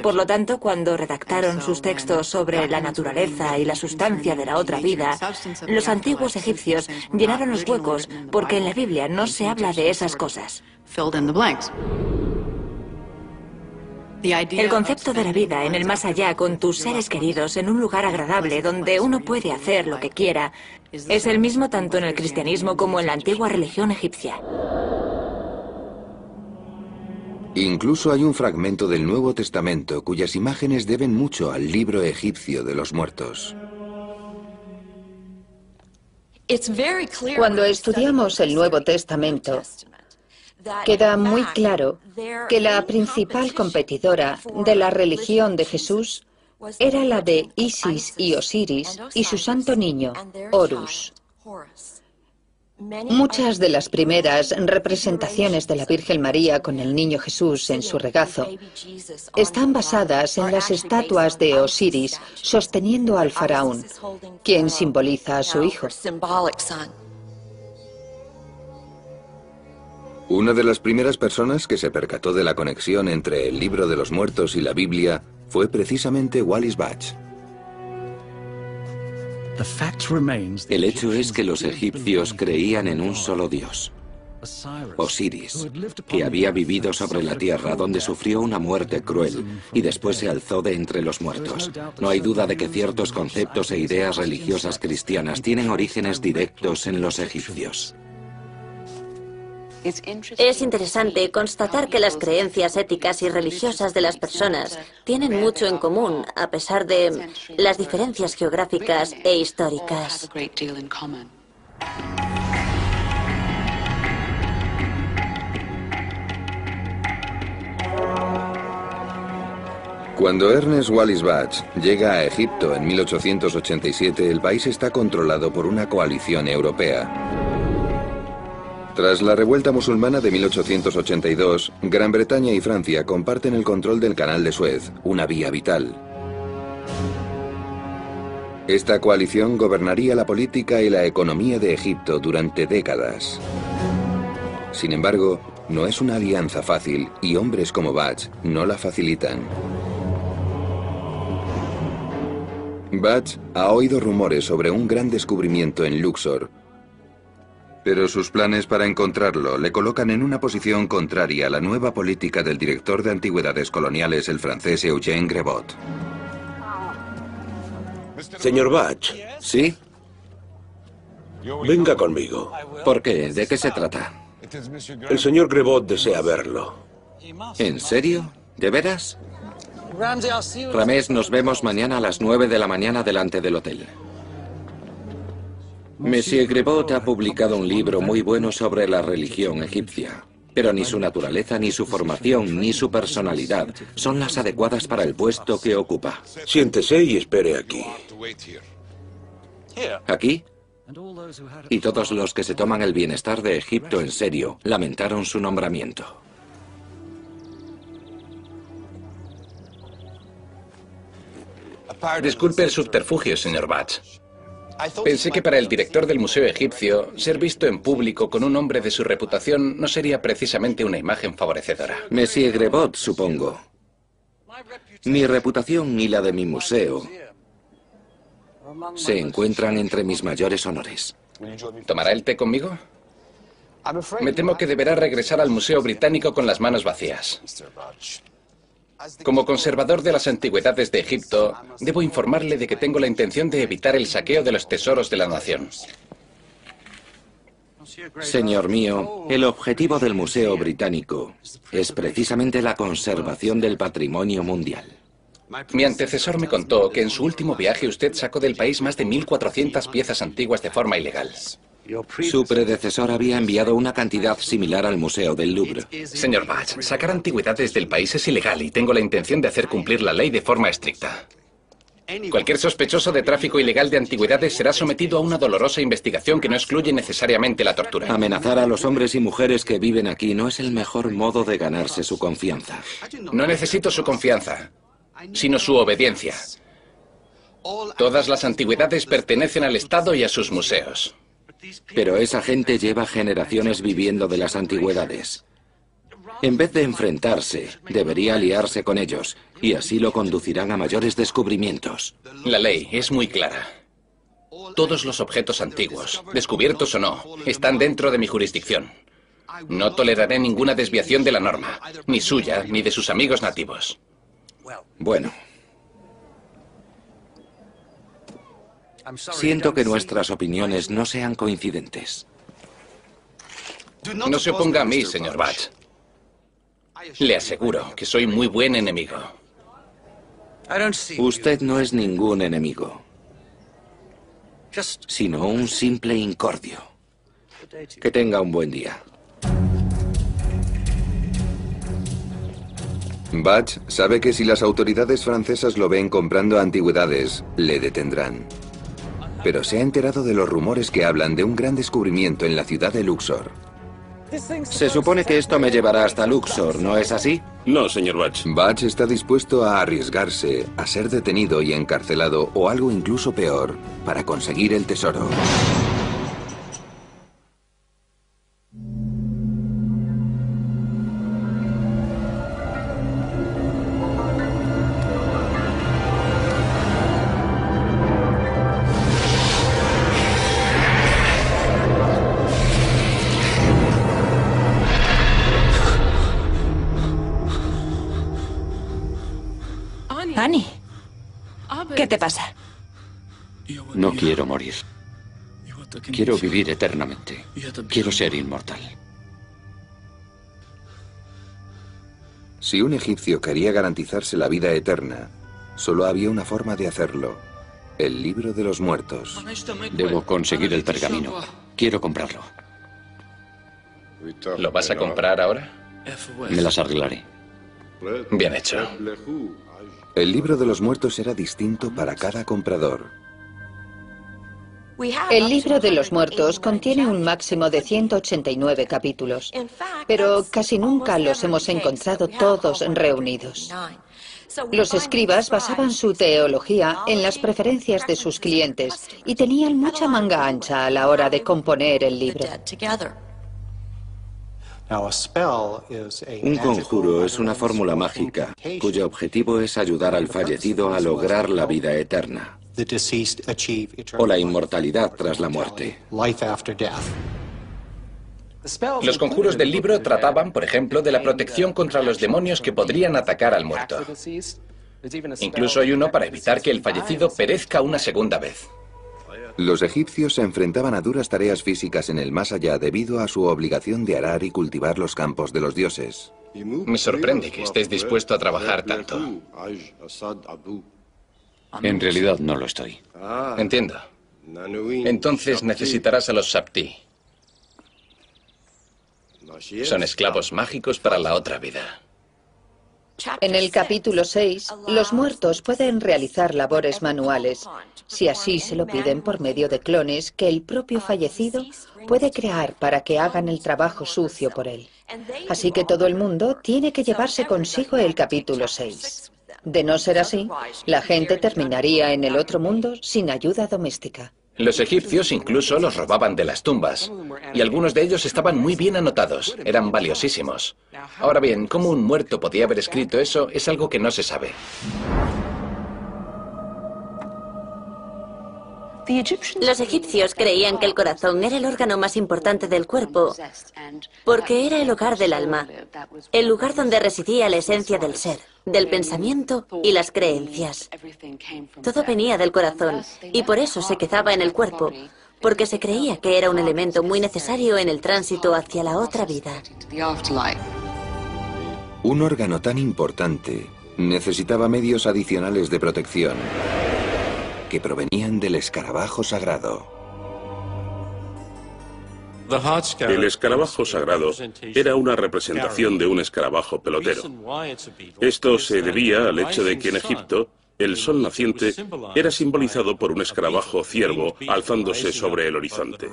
Por lo tanto, cuando redactaron sus textos sobre la naturaleza y la sustancia de la otra vida, los antiguos egipcios llenaron los huecos porque en la Biblia no se habla de esas cosas. El concepto de la vida en el más allá con tus seres queridos en un lugar agradable donde uno puede hacer lo que quiera es el mismo tanto en el cristianismo como en la antigua religión egipcia. Incluso hay un fragmento del Nuevo Testamento cuyas imágenes deben mucho al libro egipcio de los muertos. Cuando estudiamos el Nuevo Testamento, queda muy claro que la principal competidora de la religión de Jesús era la de Isis y Osiris y su santo niño, Horus. Muchas de las primeras representaciones de la Virgen María con el niño Jesús en su regazo están basadas en las estatuas de Osiris sosteniendo al faraón, quien simboliza a su hijo. Una de las primeras personas que se percató de la conexión entre el libro de los muertos y la Biblia fue precisamente Wallis Budge. El hecho es que los egipcios creían en un solo dios, Osiris, que había vivido sobre la tierra donde sufrió una muerte cruel y después se alzó de entre los muertos. No hay duda de que ciertos conceptos e ideas religiosas cristianas tienen orígenes directos en los egipcios. Es interesante constatar que las creencias éticas y religiosas de las personas tienen mucho en común, a pesar de las diferencias geográficas e históricas. Cuando Ernest Wallis Budge llega a Egipto en 1887, el país está controlado por una coalición europea. Tras la revuelta musulmana de 1882, Gran Bretaña y Francia comparten el control del Canal de Suez, una vía vital. Esta coalición gobernaría la política y la economía de Egipto durante décadas. Sin embargo, no es una alianza fácil y hombres como Budge no la facilitan. Budge ha oído rumores sobre un gran descubrimiento en Luxor, pero sus planes para encontrarlo le colocan en una posición contraria a la nueva política del director de antigüedades coloniales, el francés Eugène Grevot. Señor Budge. ¿Sí? Venga conmigo. ¿Por qué? ¿De qué se trata? El señor Grevot desea verlo. ¿En serio? ¿De veras? Ramés, nos vemos mañana a las 9 de la mañana delante del hotel. Monsieur Grebot ha publicado un libro muy bueno sobre la religión egipcia, pero ni su naturaleza, ni su formación, ni su personalidad son las adecuadas para el puesto que ocupa. Siéntese y espere aquí. ¿Aquí? Y todos los que se toman el bienestar de Egipto en serio lamentaron su nombramiento. Disculpe el subterfugio, señor Batch. Pensé que para el director del Museo Egipcio, ser visto en público con un hombre de su reputación no sería precisamente una imagen favorecedora. Monsieur Grebot, supongo. Mi reputación y la de mi museo se encuentran entre mis mayores honores. ¿Tomará el té conmigo? Me temo que deberá regresar al Museo Británico con las manos vacías. Como conservador de las antigüedades de Egipto, debo informarle de que tengo la intención de evitar el saqueo de los tesoros de la nación. Señor mío, el objetivo del Museo Británico es precisamente la conservación del patrimonio mundial. Mi antecesor me contó que en su último viaje usted sacó del país más de 1.400 piezas antiguas de forma ilegal. Su predecesor había enviado una cantidad similar al Museo del Louvre. Señor Batch, sacar antigüedades del país es ilegal y tengo la intención de hacer cumplir la ley de forma estricta. Cualquier sospechoso de tráfico ilegal de antigüedades será sometido a una dolorosa investigación que no excluye necesariamente la tortura. Amenazar a los hombres y mujeres que viven aquí no es el mejor modo de ganarse su confianza. No necesito su confianza, sino su obediencia. Todas las antigüedades pertenecen al Estado y a sus museos. Pero esa gente lleva generaciones viviendo de las antigüedades. En vez de enfrentarse, debería aliarse con ellos, y así lo conducirán a mayores descubrimientos. La ley es muy clara. Todos los objetos antiguos, descubiertos o no, están dentro de mi jurisdicción. No toleraré ninguna desviación de la norma, ni suya, ni de sus amigos nativos. Bueno. Siento que nuestras opiniones no sean coincidentes. No se oponga a mí, señor Batch. Le aseguro que soy muy buen enemigo. Usted no es ningún enemigo, sino un simple incordio. Que tenga un buen día. Batch sabe que si las autoridades francesas lo ven comprando antigüedades, le detendrán. Pero se ha enterado de los rumores que hablan de un gran descubrimiento en la ciudad de Luxor. Se supone que esto me llevará hasta Luxor, ¿no es así? No, señor Batch. Batch está dispuesto a arriesgarse, a ser detenido y encarcelado, o algo incluso peor, para conseguir el tesoro. Annie, ¿qué te pasa? No quiero morir. Quiero vivir eternamente. Quiero ser inmortal. Si un egipcio quería garantizarse la vida eterna, solo había una forma de hacerlo: el libro de los muertos. Debo conseguir el pergamino. Quiero comprarlo. ¿Lo vas a comprar ahora? Me las arreglaré. Bien hecho. El libro de los muertos era distinto para cada comprador. El libro de los muertos contiene un máximo de 189 capítulos, pero casi nunca los hemos encontrado todos reunidos. Los escribas basaban su teología en las preferencias de sus clientes y tenían mucha manga ancha a la hora de componer el libro. Un conjuro es una fórmula mágica cuyo objetivo es ayudar al fallecido a lograr la vida eterna o la inmortalidad tras la muerte. Los conjuros del libro trataban, por ejemplo, de la protección contra los demonios que podrían atacar al muerto. Incluso hay uno para evitar que el fallecido perezca una segunda vez. Los egipcios se enfrentaban a duras tareas físicas en el más allá debido a su obligación de arar y cultivar los campos de los dioses. Me sorprende que estés dispuesto a trabajar tanto. En realidad no lo estoy. Entiendo. Entonces necesitarás a los Shabti. Son esclavos mágicos para la otra vida. En el capítulo 6, los muertos pueden realizar labores manuales, si así se lo piden por medio de clones que el propio fallecido puede crear para que hagan el trabajo sucio por él. Así que todo el mundo tiene que llevarse consigo el capítulo 6. De no ser así, la gente terminaría en el otro mundo sin ayuda doméstica. Los egipcios incluso los robaban de las tumbas, y algunos de ellos estaban muy bien anotados, eran valiosísimos. Ahora bien, cómo un muerto podía haber escrito eso es algo que no se sabe. Los egipcios creían que el corazón era el órgano más importante del cuerpo, porque era el hogar del alma, el lugar donde residía la esencia del ser, del pensamiento y las creencias. Todo venía del corazón, y por eso se quedaba en el cuerpo, porque se creía que era un elemento muy necesario en el tránsito hacia la otra vida. Un órgano tan importante necesitaba medios adicionales de protección que provenían del escarabajo sagrado. El escarabajo sagrado era una representación de un escarabajo pelotero. Esto se debía al hecho de que en Egipto el sol naciente era simbolizado por un escarabajo ciervo alzándose sobre el horizonte.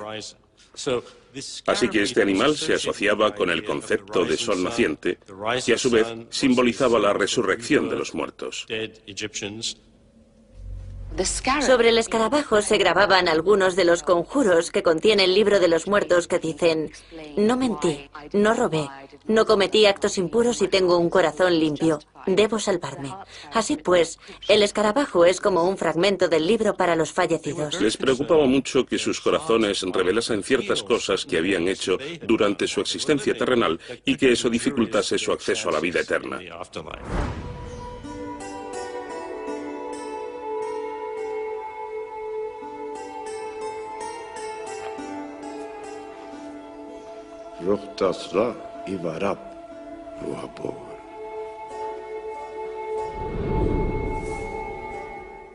Así que este animal se asociaba con el concepto de sol naciente, que a su vez simbolizaba la resurrección de los muertos. Sobre el escarabajo se grababan algunos de los conjuros que contiene el libro de los muertos que dicen: no mentí, no robé, no cometí actos impuros y tengo un corazón limpio, debo salvarme. Así pues, el escarabajo es como un fragmento del libro para los fallecidos. Les preocupaba mucho que sus corazones revelasen ciertas cosas que habían hecho durante su existencia terrenal y que eso dificultase su acceso a la vida eterna.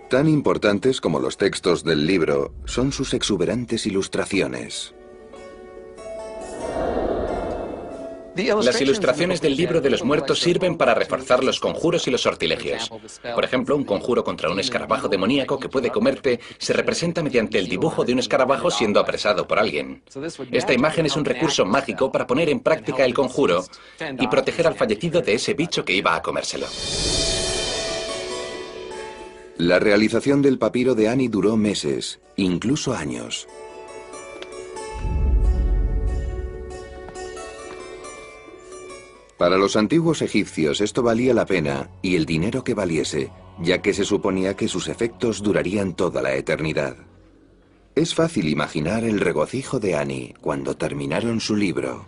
Tan importantes como los textos del libro son sus exuberantes ilustraciones. Las ilustraciones del libro de los muertos sirven para reforzar los conjuros y los sortilegios. Por ejemplo, un conjuro contra un escarabajo demoníaco que puede comerte se representa mediante el dibujo de un escarabajo siendo apresado por alguien. Esta imagen es un recurso mágico para poner en práctica el conjuro y proteger al fallecido de ese bicho que iba a comérselo. La realización del papiro de Ani duró meses, incluso años. Para los antiguos egipcios esto valía la pena y el dinero que valiese, ya que se suponía que sus efectos durarían toda la eternidad. Es fácil imaginar el regocijo de Ani cuando terminaron su libro.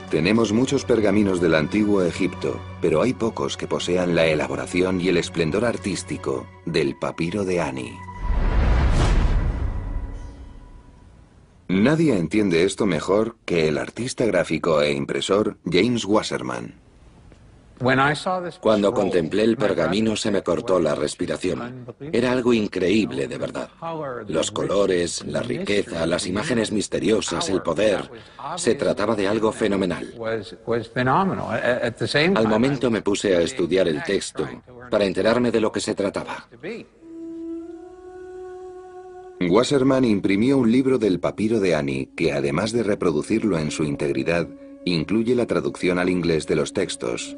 Tenemos muchos pergaminos del antiguo Egipto, pero hay pocos que posean la elaboración y el esplendor artístico del papiro de Ani. Nadie entiende esto mejor que el artista gráfico e impresor James Wasserman. Cuando contemplé el pergamino se me cortó la respiración. Era algo increíble, de verdad. Los colores, la riqueza, las imágenes misteriosas, el poder. Se trataba de algo fenomenal. Al momento me puse a estudiar el texto para enterarme de lo que se trataba. Wasserman imprimió un libro del papiro de Ani que, además de reproducirlo en su integridad, incluye la traducción al inglés de los textos.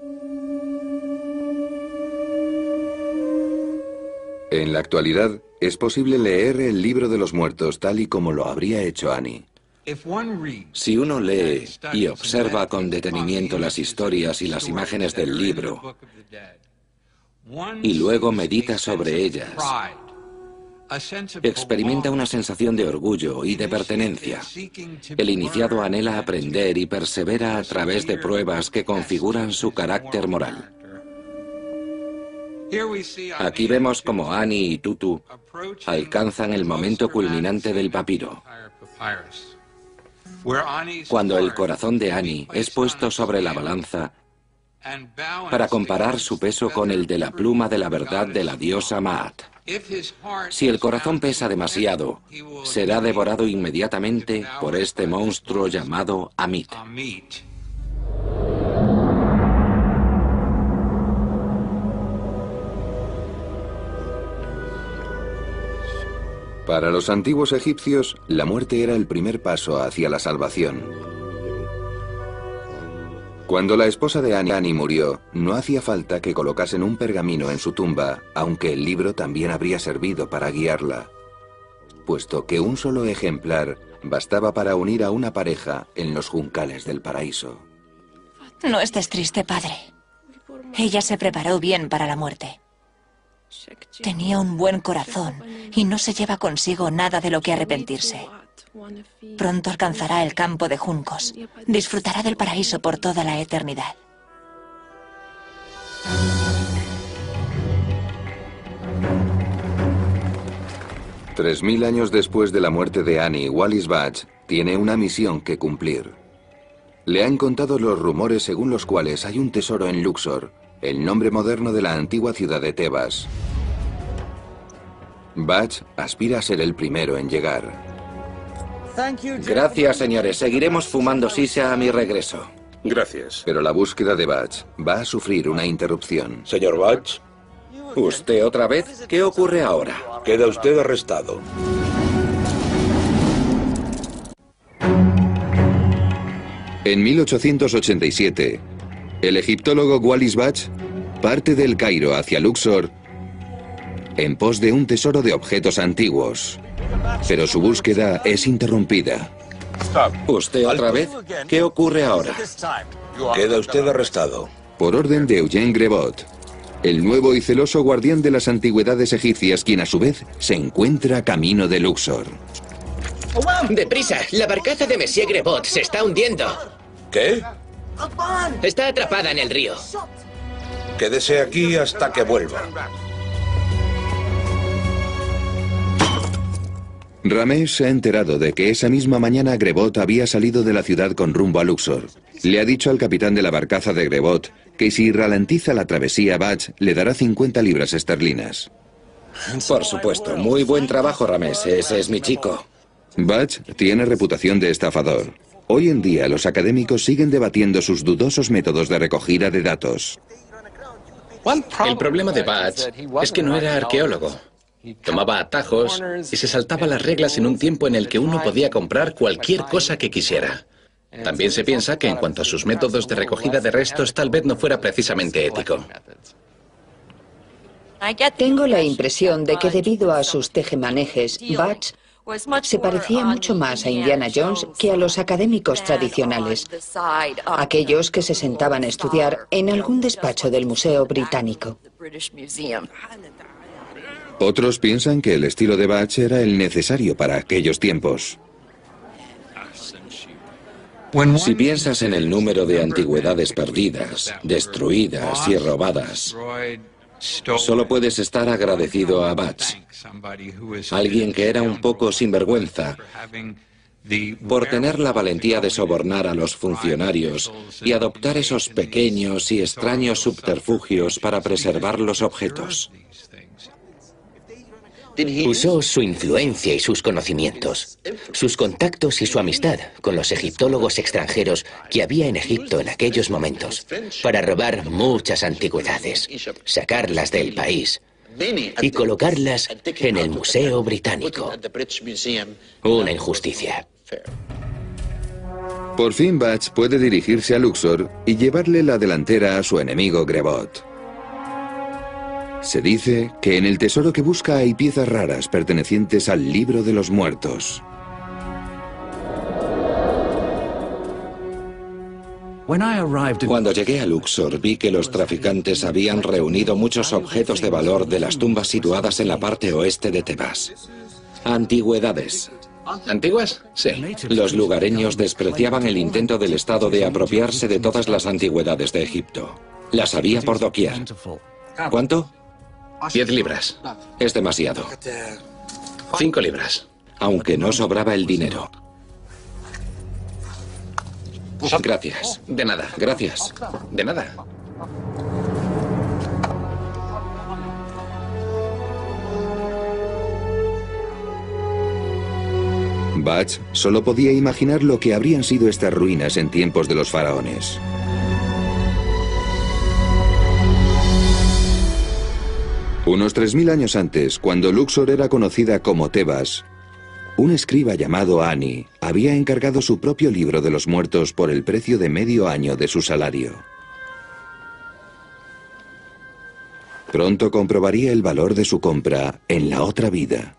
En la actualidad, es posible leer el libro de los muertos tal y como lo habría hecho Ani. Si uno lee y observa con detenimiento las historias y las imágenes del libro, y luego medita sobre ellas, experimenta una sensación de orgullo y de pertenencia. El iniciado anhela aprender y persevera a través de pruebas que configuran su carácter moral. Aquí vemos cómo Ani y Tutu alcanzan el momento culminante del papiro, cuando el corazón de Ani es puesto sobre la balanza para comparar su peso con el de la pluma de la verdad de la diosa Maat. Si el corazón pesa demasiado, será devorado inmediatamente por este monstruo llamado Amit. Para los antiguos egipcios, la muerte era el primer paso hacia la salvación. Cuando la esposa de Ani murió, no hacía falta que colocasen un pergamino en su tumba, aunque el libro también habría servido para guiarla, puesto que un solo ejemplar bastaba para unir a una pareja en los juncales del paraíso. No estés triste, padre. Ella se preparó bien para la muerte. Tenía un buen corazón y no se lleva consigo nada de lo que arrepentirse. Pronto alcanzará el campo de juncos. Disfrutará del paraíso por toda la eternidad. Tres 3000 años después de la muerte de Annie, Wallis Budge tiene una misión que cumplir. Le han contado los rumores según los cuales hay un tesoro en Luxor, el nombre moderno de la antigua ciudad de Tebas. Budge aspira a ser el primero en llegar. Gracias, señores. Seguiremos fumando sisa a mi regreso. Gracias. Pero la búsqueda de Budge va a sufrir una interrupción. Señor Budge, ¿Usted otra vez? ¿Qué ocurre ahora? queda usted arrestado. En 1887, el egiptólogo Wallis Budge parte del Cairo hacia Luxor en pos de un tesoro de objetos antiguos. Pero su búsqueda es interrumpida. ¿Usted otra vez? ¿Qué ocurre ahora? Queda usted arrestado. Por orden de Eugène Grebot, el nuevo y celoso guardián de las antigüedades egipcias, quien a su vez se encuentra camino de Luxor. ¡Deprisa! La barcaza de Monsieur Grebot se está hundiendo. ¿Qué? Está atrapada en el río. Quédese aquí hasta que vuelva. Ramés se ha enterado de que esa misma mañana Grebot había salido de la ciudad con rumbo a Luxor. Le ha dicho al capitán de la barcaza de Grebot que si ralentiza la travesía, Budge le dará 50 libras esterlinas. Por supuesto. Muy buen trabajo, Ramés. Ese es mi chico. Budge tiene reputación de estafador. Hoy en día los académicos siguen debatiendo sus dudosos métodos de recogida de datos. El problema de Budge es que no era arqueólogo. Tomaba atajos y se saltaba las reglas en un tiempo en el que uno podía comprar cualquier cosa que quisiera. También se piensa que en cuanto a sus métodos de recogida de restos, tal vez no fuera precisamente ético. Tengo la impresión de que debido a sus tejemanejes, Budge se parecía mucho más a Indiana Jones que a los académicos tradicionales, aquellos que se sentaban a estudiar en algún despacho del Museo Británico. Otros piensan que el estilo de Budge era el necesario para aquellos tiempos. Si piensas en el número de antigüedades perdidas, destruidas y robadas, solo puedes estar agradecido a Budge, alguien que era un poco sinvergüenza, por tener la valentía de sobornar a los funcionarios y adoptar esos pequeños y extraños subterfugios para preservar los objetos. Usó su influencia y sus conocimientos, sus contactos y su amistad con los egiptólogos extranjeros que había en Egipto en aquellos momentos para robar muchas antigüedades, sacarlas del país y colocarlas en el Museo Británico. Una injusticia. Por fin Budge puede dirigirse a Luxor y llevarle la delantera a su enemigo Grebot. Se dice que en el tesoro que busca hay piezas raras pertenecientes al libro de los muertos. Cuando llegué a Luxor vi que los traficantes habían reunido muchos objetos de valor de las tumbas situadas en la parte oeste de Tebas. Antigüedades. ¿Antiguas? Sí. Los lugareños despreciaban el intento del Estado de apropiarse de todas las antigüedades de Egipto. Las había por doquier. ¿Cuánto? 10 libras. Es demasiado. 5 libras. Aunque no sobraba el dinero. Gracias. De nada. Gracias. De nada. Bach solo podía imaginar lo que habrían sido estas ruinas en tiempos de los faraones. Unos 3000 años antes, cuando Luxor era conocida como Tebas, un escriba llamado Ani había encargado su propio libro de los muertos por el precio de medio año de su salario. Pronto comprobaría el valor de su compra en la otra vida.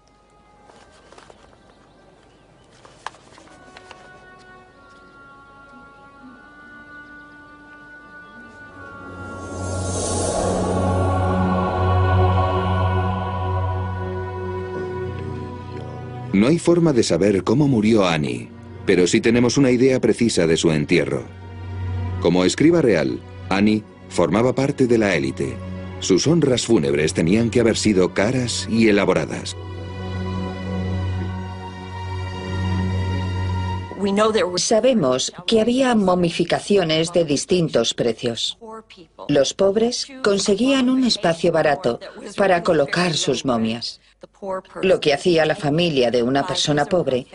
No hay forma de saber cómo murió Ani, pero sí tenemos una idea precisa de su entierro. Como escriba real, Ani formaba parte de la élite. Sus honras fúnebres tenían que haber sido caras y elaboradas. Sabemos que había momificaciones de distintos precios. Los pobres conseguían un espacio barato para colocar sus momias. Lo que hacía la familia de una persona pobre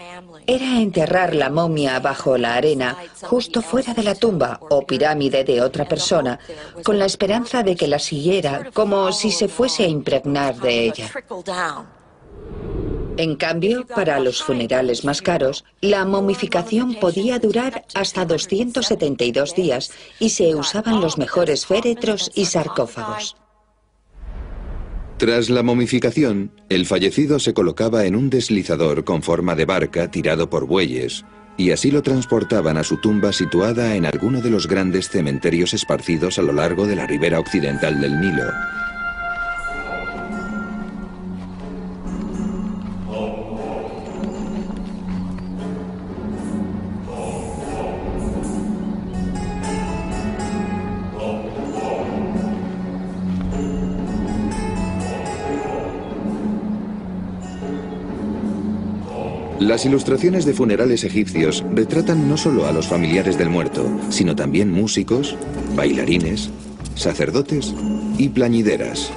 era enterrar la momia bajo la arena justo fuera de la tumba o pirámide de otra persona, con la esperanza de que la siguiera como si se fuese a impregnar de ella. En cambio, para los funerales más caros, la momificación podía durar hasta 272 días y se usaban los mejores féretros y sarcófagos. Tras la momificación, el fallecido se colocaba en un deslizador con forma de barca tirado por bueyes, y así lo transportaban a su tumba situada en alguno de los grandes cementerios esparcidos a lo largo de la ribera occidental del Nilo. Las ilustraciones de funerales egipcios retratan no solo a los familiares del muerto, sino también músicos, bailarines, sacerdotes y plañideras.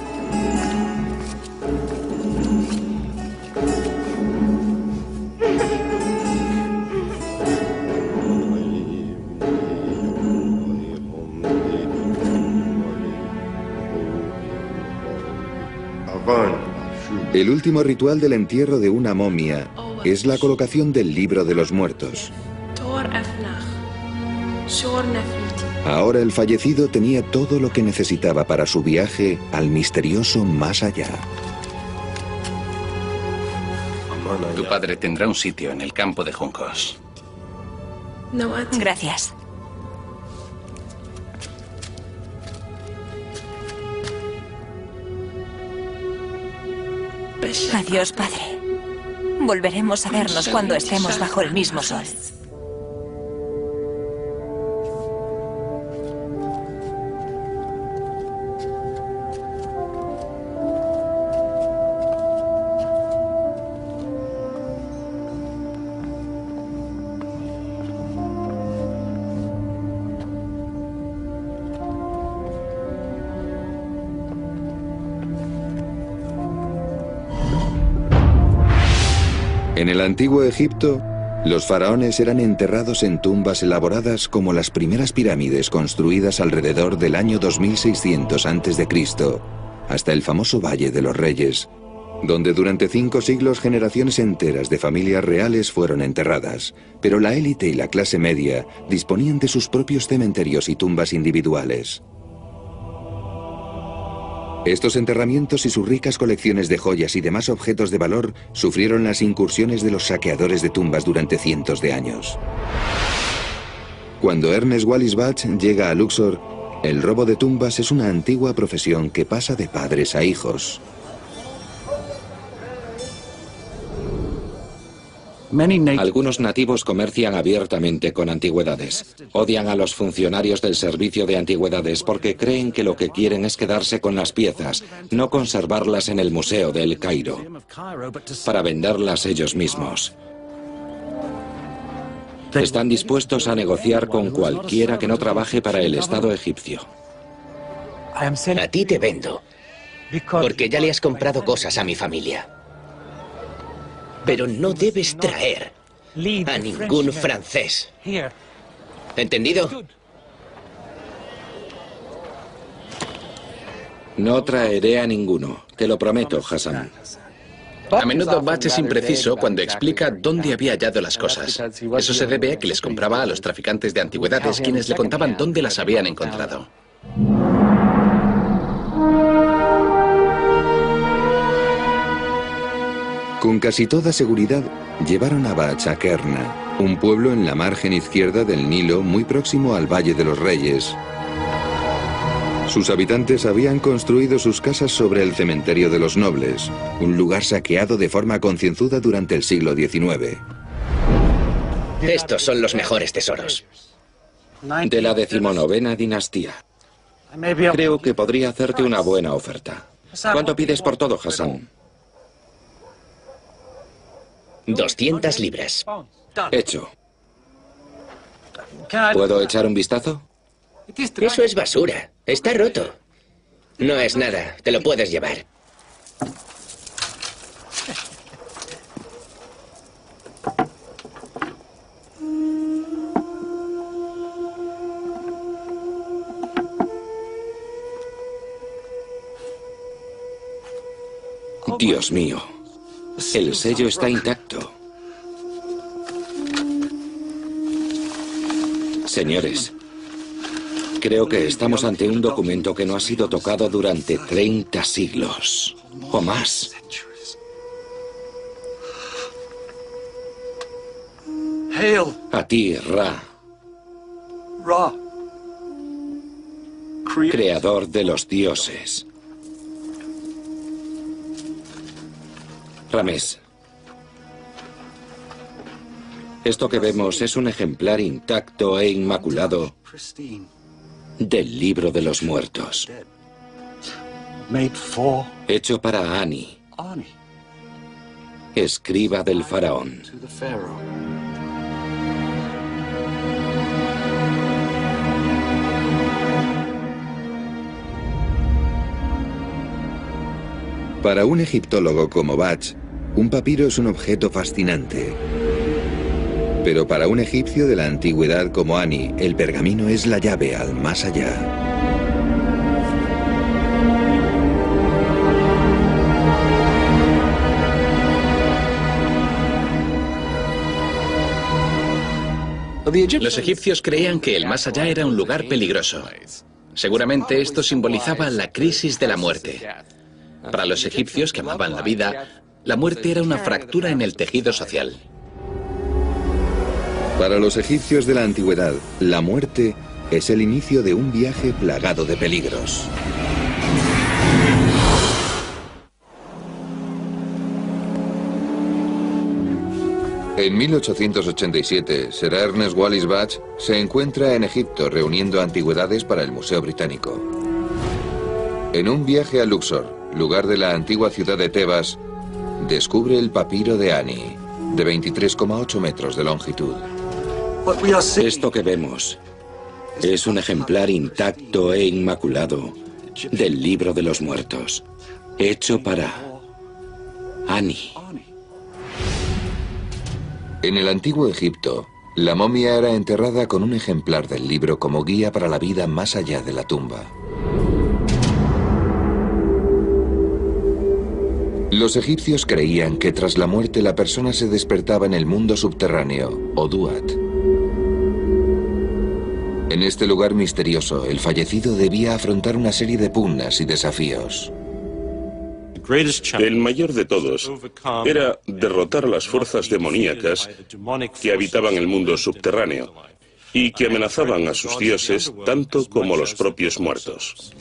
El último ritual del entierro de una momia es la colocación del libro de los muertos. Ahora el fallecido tenía todo lo que necesitaba para su viaje al misterioso más allá. Tu padre tendrá un sitio en el campo de juncos. Gracias. Adiós, padre. Volveremos a vernos cuando estemos bajo el mismo sol. En el antiguo Egipto, los faraones eran enterrados en tumbas elaboradas como las primeras pirámides construidas alrededor del año 2600 a.C., hasta el famoso Valle de los Reyes, donde durante 5 siglos generaciones enteras de familias reales fueron enterradas, pero la élite y la clase media disponían de sus propios cementerios y tumbas individuales. Estos enterramientos y sus ricas colecciones de joyas y demás objetos de valor sufrieron las incursiones de los saqueadores de tumbas durante cientos de años. Cuando Ernest Wallis Bach llega a Luxor, el robo de tumbas es una antigua profesión que pasa de padres a hijos. Algunos nativos comercian abiertamente con antigüedades. Odian a los funcionarios del servicio de antigüedades porque creen que lo que quieren es quedarse con las piezas, no conservarlas en el Museo de El Cairo, para venderlas ellos mismos. Están dispuestos a negociar con cualquiera que no trabaje para el Estado egipcio. A ti te vendo, porque ya le has comprado cosas a mi familia. Pero no debes traer a ningún francés. ¿Entendido? No traeré a ninguno, te lo prometo, Hassan. A menudo Bach es impreciso cuando explica dónde había hallado las cosas. Eso se debe a que les compraba a los traficantes de antigüedades, quienes le contaban dónde las habían encontrado. Con casi toda seguridad, llevaron a Bach a Kerna, un pueblo en la margen izquierda del Nilo muy próximo al Valle de los Reyes. Sus habitantes habían construido sus casas sobre el cementerio de los nobles, un lugar saqueado de forma concienzuda durante el siglo XIX. Estos son los mejores tesoros. De la 19ª dinastía. Creo que podría hacerte una buena oferta. ¿Cuánto pides por todo, Hassan? 200 libras. Hecho. ¿Puedo echar un vistazo? Eso es basura. Está roto. No es nada. Te lo puedes llevar. Dios mío. El sello está intacto. Señores, creo que estamos ante un documento que no ha sido tocado durante 30 siglos o más. A ti, Ra, creador de los dioses. Ramés, esto que vemos es un ejemplar intacto e inmaculado del Libro de los Muertos, hecho para Ani, escriba del faraón. Para un egiptólogo como Bach, un papiro es un objeto fascinante. Pero para un egipcio de la antigüedad como Ani, el pergamino es la llave al más allá. Los egipcios creían que el más allá era un lugar peligroso. Seguramente esto simbolizaba la crisis de la muerte. Para los egipcios que amaban la vida, la muerte era una fractura en el tejido social. Para los egipcios de la antigüedad, la muerte es el inicio de un viaje plagado de peligros. En 1887, Sir Ernest Wallis Bach se encuentra en Egipto reuniendo antigüedades para el Museo Británico. En un viaje a Luxor, lugar de la antigua ciudad de Tebas, descubre el papiro de Ani, de 23,8 metros de longitud. Esto que vemos es un ejemplar intacto e inmaculado del Libro de los Muertos, hecho para Ani. En el antiguo Egipto, la momia era enterrada con un ejemplar del libro como guía para la vida más allá de la tumba. Los egipcios creían que tras la muerte la persona se despertaba en el mundo subterráneo, o Duat. En este lugar misterioso, el fallecido debía afrontar una serie de pugnas y desafíos. El mayor de todos era derrotar a las fuerzas demoníacas que habitaban el mundo subterráneo y que amenazaban a sus dioses tanto como los propios muertos.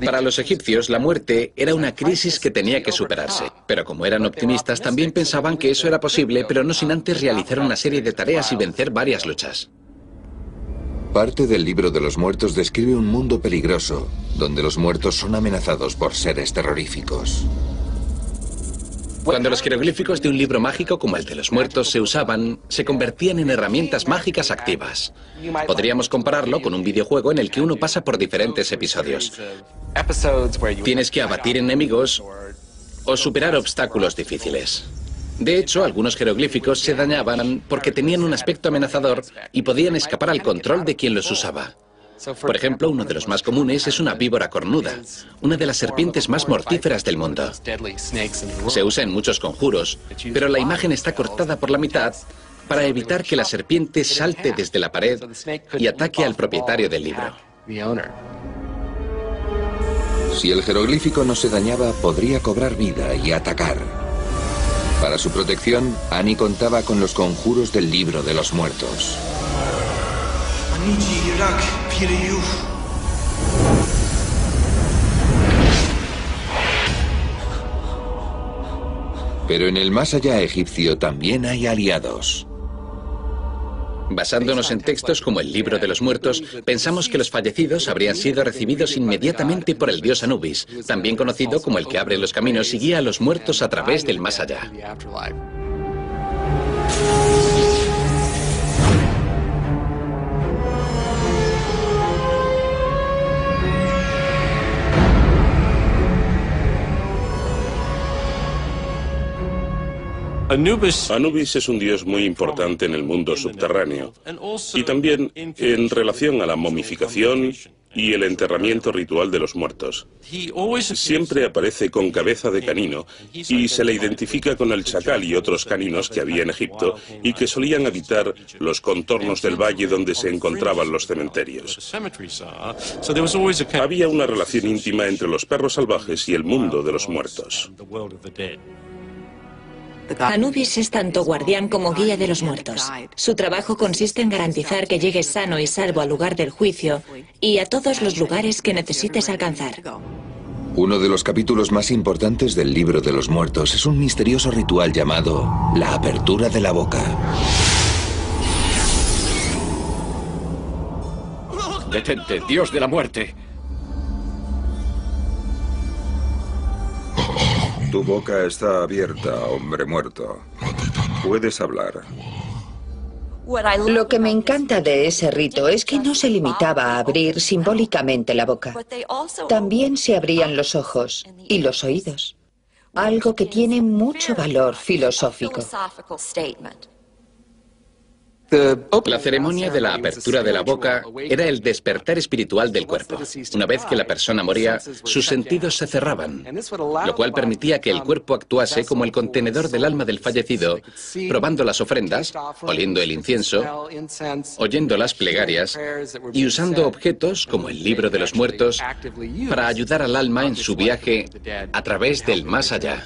Para los egipcios, la muerte era una crisis que tenía que superarse. Pero como eran optimistas, también pensaban que eso era posible, pero no sin antes realizar una serie de tareas y vencer varias luchas. Parte del libro de los muertos describe un mundo peligroso, donde los muertos son amenazados por seres terroríficos. Cuando los jeroglíficos de un libro mágico como el de los muertos se usaban, se convertían en herramientas mágicas activas. Podríamos compararlo con un videojuego en el que uno pasa por diferentes episodios. Tienes que abatir enemigos o superar obstáculos difíciles. De hecho, algunos jeroglíficos se dañaban porque tenían un aspecto amenazador y podían escapar al control de quien los usaba. Por ejemplo, uno de los más comunes es una víbora cornuda, una de las serpientes más mortíferas del mundo. Se usa en muchos conjuros, pero la imagen está cortada por la mitad para evitar que la serpiente salte desde la pared y ataque al propietario del libro. Si el jeroglífico no se dañaba, podría cobrar vida y atacar. Para su protección, Annie contaba con los conjuros del libro de los muertos. Pero en el más allá egipcio también hay aliados. Basándonos en textos como el libro de los muertos, pensamos que los fallecidos habrían sido recibidos inmediatamente por el dios Anubis, también conocido como el que abre los caminos y guía a los muertos a través del más allá. Anubis es un dios muy importante en el mundo subterráneo y también en relación a la momificación y el enterramiento ritual de los muertos. Siempre aparece con cabeza de canino y se le identifica con el chacal y otros caninos que había en Egipto y que solían habitar los contornos del valle donde se encontraban los cementerios. Había una relación íntima entre los perros salvajes y el mundo de los muertos. Anubis es tanto guardián como guía de los muertos. Su trabajo consiste en garantizar que llegues sano y salvo al lugar del juicio y a todos los lugares que necesites alcanzar. Uno de los capítulos más importantes del libro de los muertos es un misterioso ritual llamado la apertura de la boca. Detente, dios de la muerte. Tu boca está abierta, hombre muerto. Puedes hablar. Lo que me encanta de ese rito es que no se limitaba a abrir simbólicamente la boca. También se abrían los ojos y los oídos, algo que tiene mucho valor filosófico. La ceremonia de la apertura de la boca era el despertar espiritual del cuerpo. Una vez que la persona moría, sus sentidos se cerraban, lo cual permitía que el cuerpo actuase como el contenedor del alma del fallecido, probando las ofrendas, oliendo el incienso, oyendo las plegarias y usando objetos como el libro de los muertos para ayudar al alma en su viaje a través del más allá.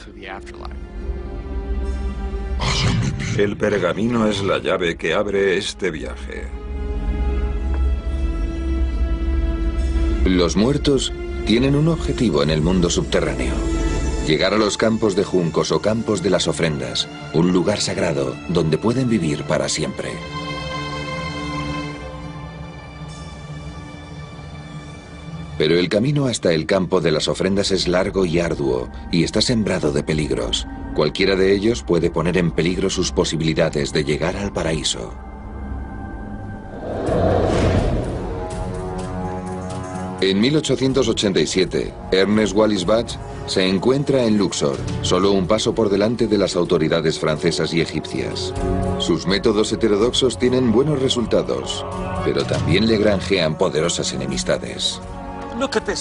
El pergamino es la llave que abre este viaje. Los muertos tienen un objetivo en el mundo subterráneo: llegar a los campos de juncos o campos de las ofrendas, un lugar sagrado donde pueden vivir para siempre. Pero el camino hasta el campo de las ofrendas es largo y arduo y está sembrado de peligros. Cualquiera de ellos puede poner en peligro sus posibilidades de llegar al paraíso. En 1887, Ernest Wallis Budge se encuentra en Luxor, solo un paso por delante de las autoridades francesas y egipcias. Sus métodos heterodoxos tienen buenos resultados, pero también le granjean poderosas enemistades.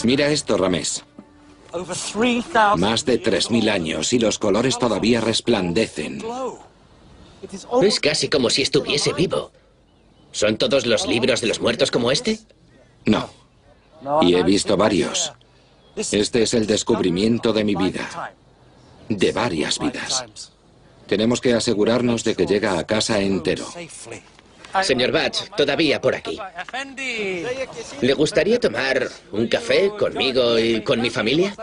Mira esto, Ramés. Más de 3000 años y los colores todavía resplandecen. Es casi como si estuviese vivo. ¿Son todos los libros de los muertos como este? No. Y he visto varios. Este es el descubrimiento de mi vida. De varias vidas. Tenemos que asegurarnos de que llega a casa entero. Señor Budge, todavía por aquí. ¿Le gustaría tomar un café conmigo y con mi familia?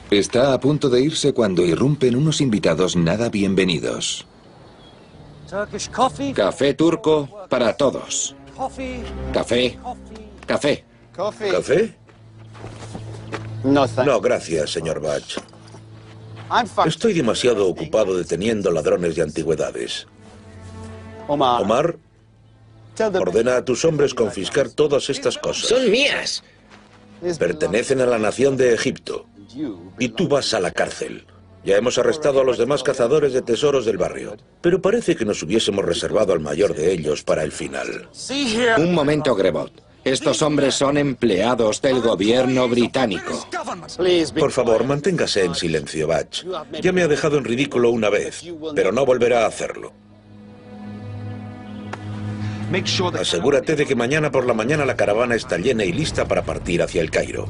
Está a punto de irse cuando irrumpen unos invitados nada bienvenidos. Café turco para todos. Café. Café. ¿Café? No, gracias, señor Batch. Estoy demasiado ocupado deteniendo ladrones de antigüedades. Omar, ordena a tus hombres confiscar todas estas cosas. ¡Son mías! Pertenecen a la nación de Egipto. Y tú vas a la cárcel. Ya hemos arrestado a los demás cazadores de tesoros del barrio. Pero parece que nos hubiésemos reservado al mayor de ellos para el final. Un momento, Grebot. Estos hombres son empleados del gobierno británico. Por favor, manténgase en silencio, Batch. Ya me ha dejado en ridículo una vez, pero no volverá a hacerlo. Asegúrate de que mañana por la mañana la caravana está llena y lista para partir hacia el Cairo.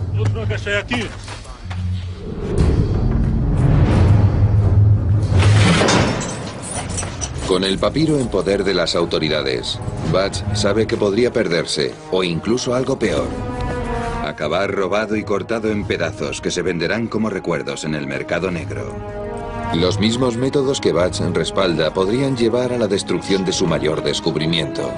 Con el papiro en poder de las autoridades, Batch sabe que podría perderse, o incluso algo peor. Acabar robado y cortado en pedazos que se venderán como recuerdos en el mercado negro. Los mismos métodos que Batch respalda podrían llevar a la destrucción de su mayor descubrimiento.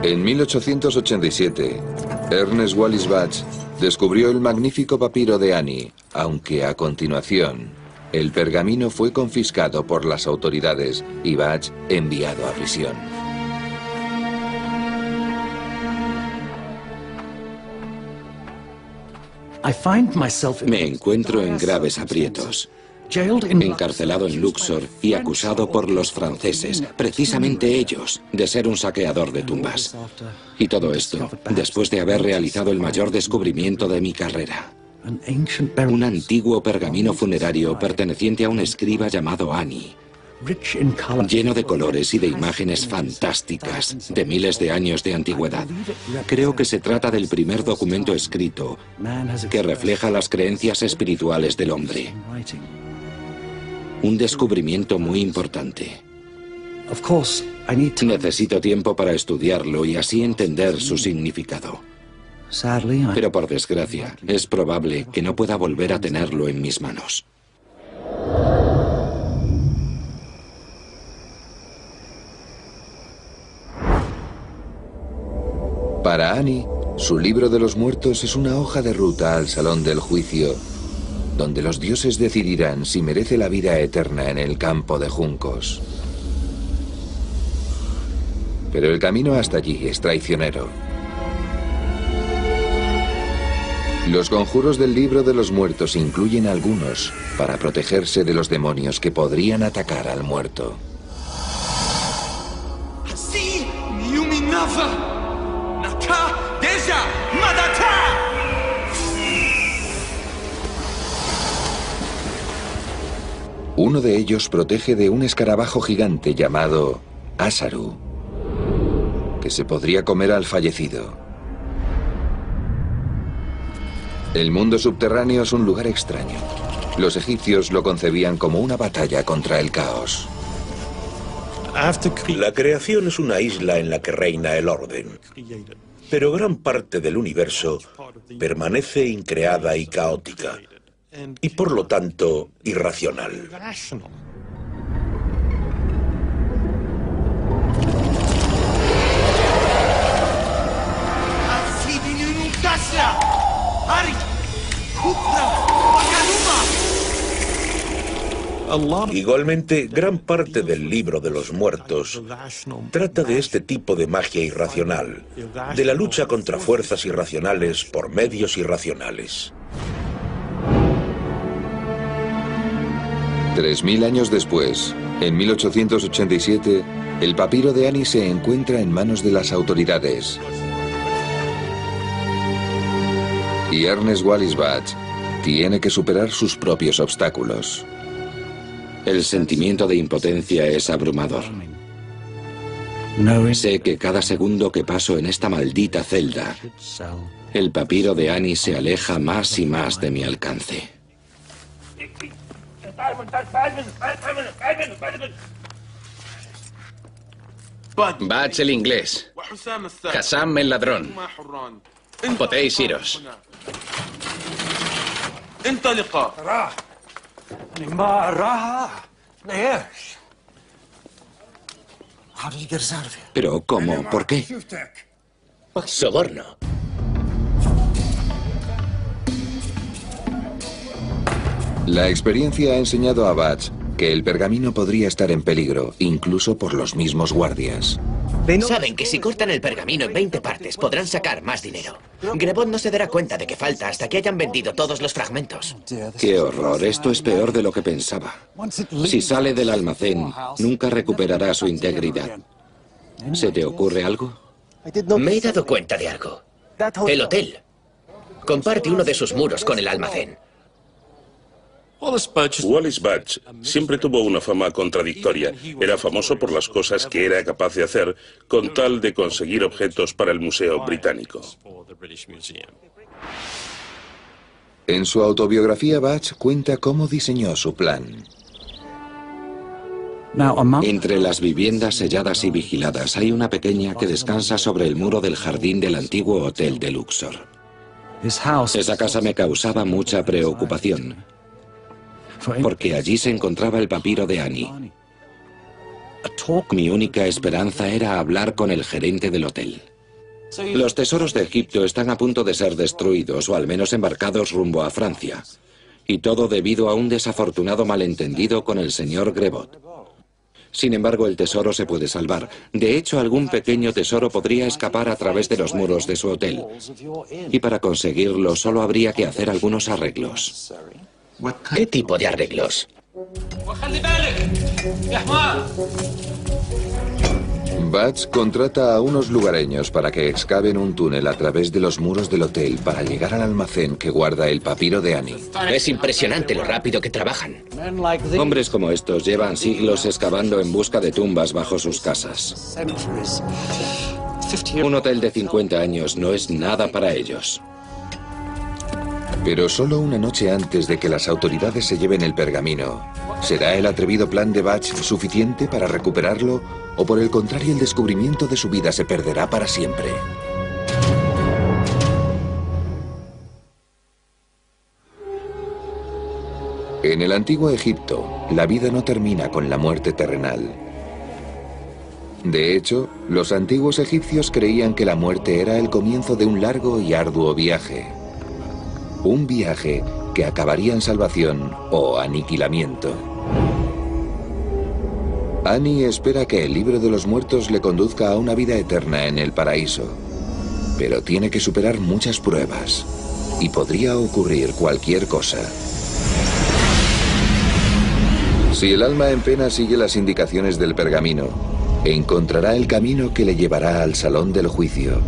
En 1887, Ernest Wallis Batch descubrió el magnífico papiro de Ani, aunque a continuación, el pergamino fue confiscado por las autoridades y Batch enviado a prisión. Me encuentro en graves aprietos. Encarcelado en Luxor y acusado por los franceses, precisamente ellos, de ser un saqueador de tumbas. Y todo esto después de haber realizado el mayor descubrimiento de mi carrera. Un antiguo pergamino funerario perteneciente a un escriba llamado Ani, lleno de colores y de imágenes fantásticas de miles de años de antigüedad. Creo que se trata del primer documento escrito que refleja las creencias espirituales del hombre. Un descubrimiento muy importante. Necesito tiempo para estudiarlo y así entender su significado. Pero por desgracia, es probable que no pueda volver a tenerlo en mis manos. Para Ani, su libro de los muertos es una hoja de ruta al salón del juicio, donde los dioses decidirán si merece la vida eterna en el campo de juncos. Pero el camino hasta allí es traicionero. Los conjuros del libro de los muertos incluyen algunos para protegerse de los demonios que podrían atacar al muerto. Uno de ellos protege de un escarabajo gigante llamado Asaru, que se podría comer al fallecido. El mundo subterráneo es un lugar extraño. Los egipcios lo concebían como una batalla contra el caos. La creación es una isla en la que reina el orden, pero gran parte del universo permanece increada y caótica, y por lo tanto irracional. Igualmente, gran parte del libro de los muertos trata de este tipo de magia irracional, de la lucha contra fuerzas irracionales por medios irracionales. 3000 años después, en 1887, el papiro de Ani se encuentra en manos de las autoridades. Y Ernest Wallis Batch tiene que superar sus propios obstáculos. El sentimiento de impotencia es abrumador. Sé que cada segundo que paso en esta maldita celda, el papiro de Ani se aleja más y más de mi alcance. Bach el inglés. Hassam el ladrón. Podéis iros. ¿Pero cómo? ¿Por qué? Soborno. La experiencia ha enseñado a Bach que el pergamino podría estar en peligro, incluso por los mismos guardias. Saben que si cortan el pergamino en 20 partes podrán sacar más dinero. Grebot no se dará cuenta de que falta hasta que hayan vendido todos los fragmentos. ¡Qué horror! Esto es peor de lo que pensaba. Si sale del almacén, nunca recuperará su integridad. ¿Se te ocurre algo? Me he dado cuenta de algo. El hotel comparte uno de sus muros con el almacén. Wallis Budge siempre tuvo una fama contradictoria. Era famoso por las cosas que era capaz de hacer con tal de conseguir objetos para el Museo Británico. En su autobiografía, Bach cuenta cómo diseñó su plan. Entre las viviendas selladas y vigiladas hay una pequeña que descansa sobre el muro del jardín del antiguo hotel de Luxor. Esa casa me causaba mucha preocupación, porque allí se encontraba el papiro de Annie. Mi única esperanza era hablar con el gerente del hotel. Los tesoros de Egipto están a punto de ser destruidos, o al menos embarcados rumbo a Francia. Y todo debido a un desafortunado malentendido con el señor Grebot. Sin embargo, el tesoro se puede salvar. De hecho, algún pequeño tesoro podría escapar a través de los muros de su hotel. Y para conseguirlo, solo habría que hacer algunos arreglos. ¿Qué tipo de arreglos? Bach contrata a unos lugareños para que excaven un túnel a través de los muros del hotel para llegar al almacén que guarda el papiro de Annie. Es impresionante lo rápido que trabajan. Hombres como estos llevan siglos excavando en busca de tumbas bajo sus casas. Un hotel de 50 años no es nada para ellos. Pero solo una noche antes de que las autoridades se lleven el pergamino, ¿será el atrevido plan de Bach suficiente para recuperarlo? ¿O por el contrario el descubrimiento de su vida se perderá para siempre? En el antiguo Egipto, la vida no termina con la muerte terrenal. De hecho, los antiguos egipcios creían que la muerte era el comienzo de un largo y arduo viaje. Un viaje que acabaría en salvación o aniquilamiento. Annie espera que el libro de los muertos le conduzca a una vida eterna en el paraíso. Pero tiene que superar muchas pruebas. Y podría ocurrir cualquier cosa. Si el alma en pena sigue las indicaciones del pergamino, encontrará el camino que le llevará al salón del juicio,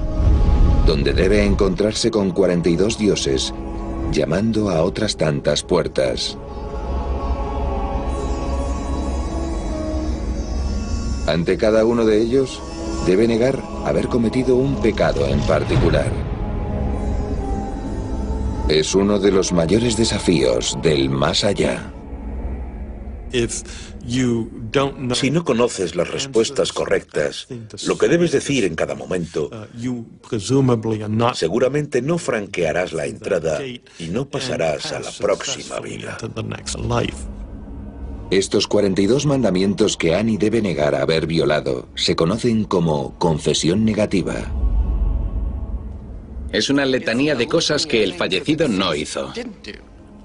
donde debe encontrarse con 42 dioses, llamando a otras tantas puertas. Ante cada uno de ellos, debe negar haber cometido un pecado en particular. Es uno de los mayores desafíos del más allá. Si no conoces las respuestas correctas, lo que debes decir en cada momento, seguramente no franquearás la entrada y no pasarás a la próxima vida. Estos 42 mandamientos que Annie debe negar haber violado se conocen como confesión negativa. Es una letanía de cosas que el fallecido no hizo.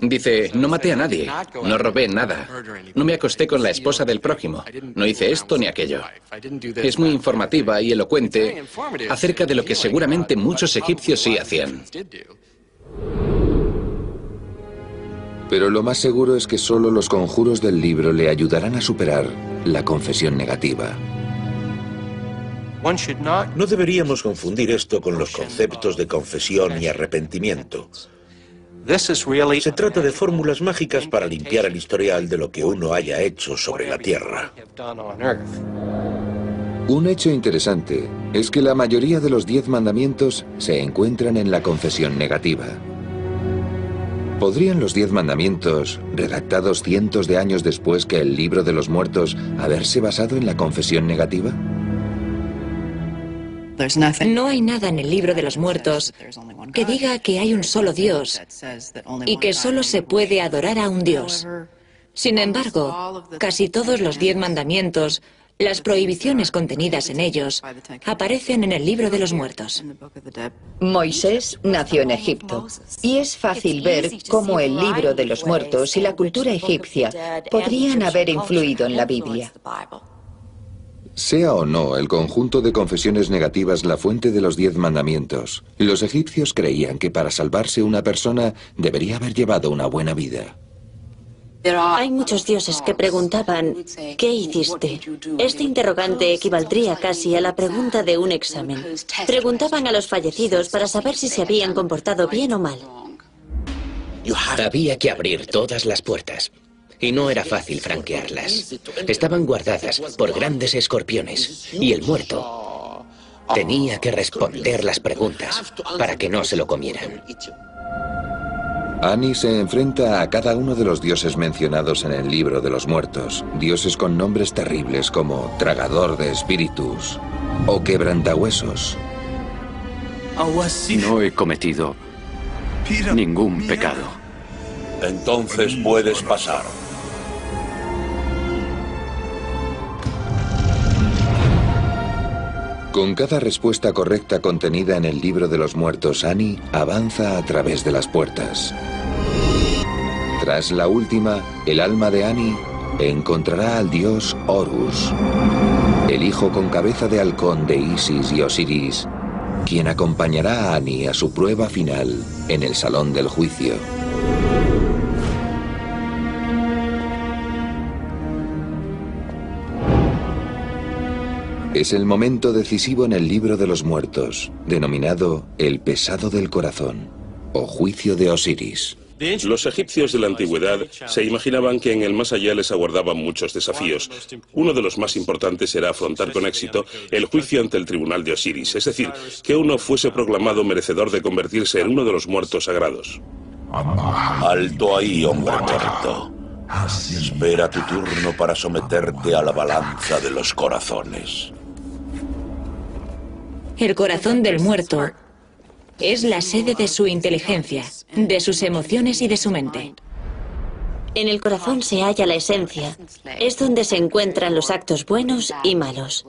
Dice, no maté a nadie, no robé nada, no me acosté con la esposa del prójimo, no hice esto ni aquello. Es muy informativa y elocuente acerca de lo que seguramente muchos egipcios sí hacían. Pero lo más seguro es que solo los conjuros del libro le ayudarán a superar la confesión negativa. No deberíamos confundir esto con los conceptos de confesión y arrepentimiento. Se trata de fórmulas mágicas para limpiar el historial de lo que uno haya hecho sobre la tierra. Un hecho interesante es que la mayoría de los 10 mandamientos se encuentran en la confesión negativa. ¿Podrían los 10 mandamientos, redactados cientos de años después que el libro de los muertos, haberse basado en la confesión negativa? No hay nada en el libro de los muertos que diga que hay un solo Dios y que solo se puede adorar a un Dios. Sin embargo, casi todos los 10 mandamientos, las prohibiciones contenidas en ellos, aparecen en el libro de los muertos. Moisés nació en Egipto, y es fácil ver cómo el libro de los muertos y la cultura egipcia podrían haber influido en la Biblia. Sea o no el conjunto de confesiones negativas la fuente de los 10 mandamientos, los egipcios creían que para salvarse una persona debería haber llevado una buena vida. Hay muchos dioses que preguntaban, ¿qué hiciste? Este interrogante equivaldría casi a la pregunta de un examen. Preguntaban a los fallecidos para saber si se habían comportado bien o mal. Había que abrir todas las puertas. Y no era fácil franquearlas. Estaban guardadas por grandes escorpiones. Y el muerto tenía que responder las preguntas para que no se lo comieran. Ani se enfrenta a cada uno de los dioses mencionados en el libro de los muertos. Dioses con nombres terribles como Tragador de Espíritus o Quebrantahuesos. No he cometido ningún pecado. Entonces puedes pasar. Con cada respuesta correcta contenida en el libro de los muertos, Ani avanza a través de las puertas. Tras la última, el alma de Ani encontrará al dios Horus, el hijo con cabeza de halcón de Isis y Osiris, quien acompañará a Ani a su prueba final en el salón del juicio. Es el momento decisivo en el libro de los muertos, denominado el pesado del corazón, o juicio de Osiris. Los egipcios de la antigüedad se imaginaban que en el más allá les aguardaban muchos desafíos. Uno de los más importantes era afrontar con éxito el juicio ante el tribunal de Osiris, es decir, que uno fuese proclamado merecedor de convertirse en uno de los muertos sagrados. Alto ahí, hombre muerto. Espera tu turno para someterte a la balanza de los corazones. El corazón del muerto es la sede de su inteligencia, de sus emociones y de su mente. En el corazón se halla la esencia. Es donde se encuentran los actos buenos y malos.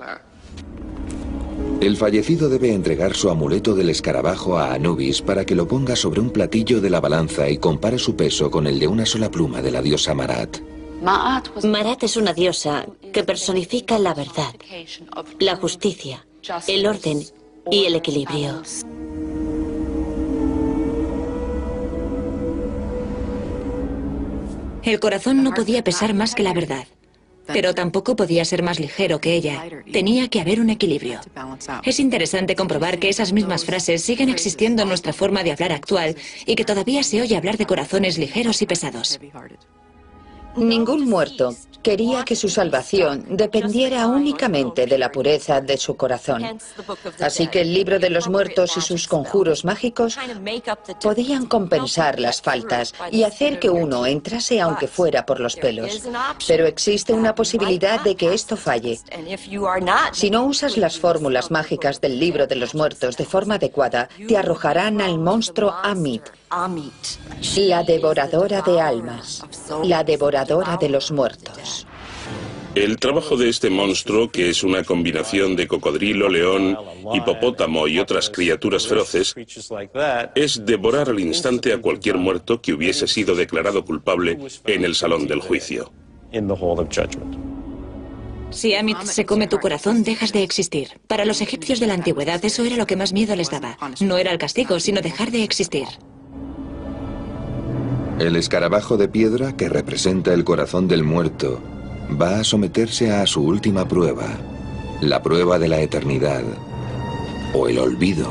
El fallecido debe entregar su amuleto del escarabajo a Anubis para que lo ponga sobre un platillo de la balanza y compare su peso con el de una sola pluma de la diosa Marat. Marat es una diosa que personifica la verdad, la justicia, el orden y el equilibrio. El corazón no podía pesar más que la verdad, pero tampoco podía ser más ligero que ella. Tenía que haber un equilibrio. Es interesante comprobar que esas mismas frases siguen existiendo en nuestra forma de hablar actual y que todavía se oye hablar de corazones ligeros y pesados. Ningún muerto quería que su salvación dependiera únicamente de la pureza de su corazón. Así que el libro de los muertos y sus conjuros mágicos podían compensar las faltas y hacer que uno entrase aunque fuera por los pelos. Pero existe una posibilidad de que esto falle. Si no usas las fórmulas mágicas del libro de los muertos de forma adecuada, te arrojarán al monstruo Amit, la devoradora de almas, la devoradora de los muertos. El trabajo de este monstruo, que es una combinación de cocodrilo, león, hipopótamo y otras criaturas feroces, es devorar al instante a cualquier muerto que hubiese sido declarado culpable en el salón del juicio. Si Amit se come tu corazón, dejas de existir. Para los egipcios de la antigüedad, eso era lo que más miedo les daba. No era el castigo, sino dejar de existir. El escarabajo de piedra, que representa el corazón del muerto, va a someterse a su última prueba, la prueba de la eternidad, o el olvido.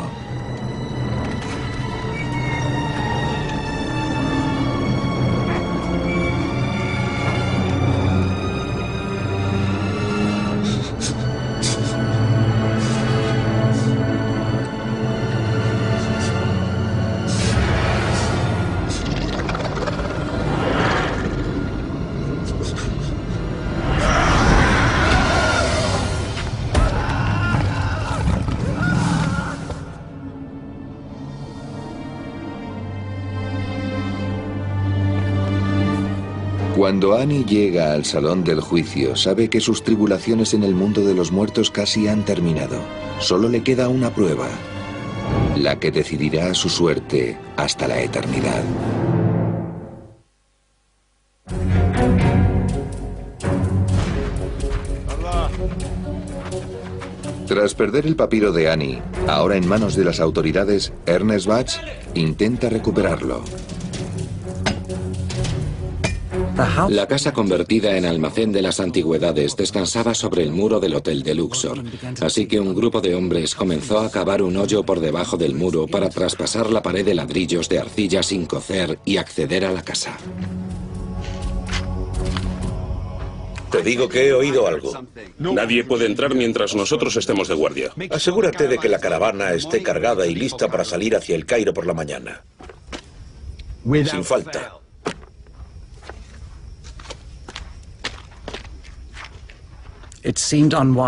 Cuando Annie llega al salón del juicio, sabe que sus tribulaciones en el mundo de los muertos casi han terminado. Solo le queda una prueba, la que decidirá su suerte hasta la eternidad. Tras perder el papiro de Annie, ahora en manos de las autoridades, Ernest Bach intenta recuperarlo. La casa convertida en almacén de las antigüedades descansaba sobre el muro del Hotel de Luxor, así que un grupo de hombres comenzó a cavar un hoyo por debajo del muro para traspasar la pared de ladrillos de arcilla sin cocer y acceder a la casa. Te digo que he oído algo. Nadie puede entrar mientras nosotros estemos de guardia. Asegúrate de que la caravana esté cargada y lista para salir hacia el Cairo por la mañana. Sin falta.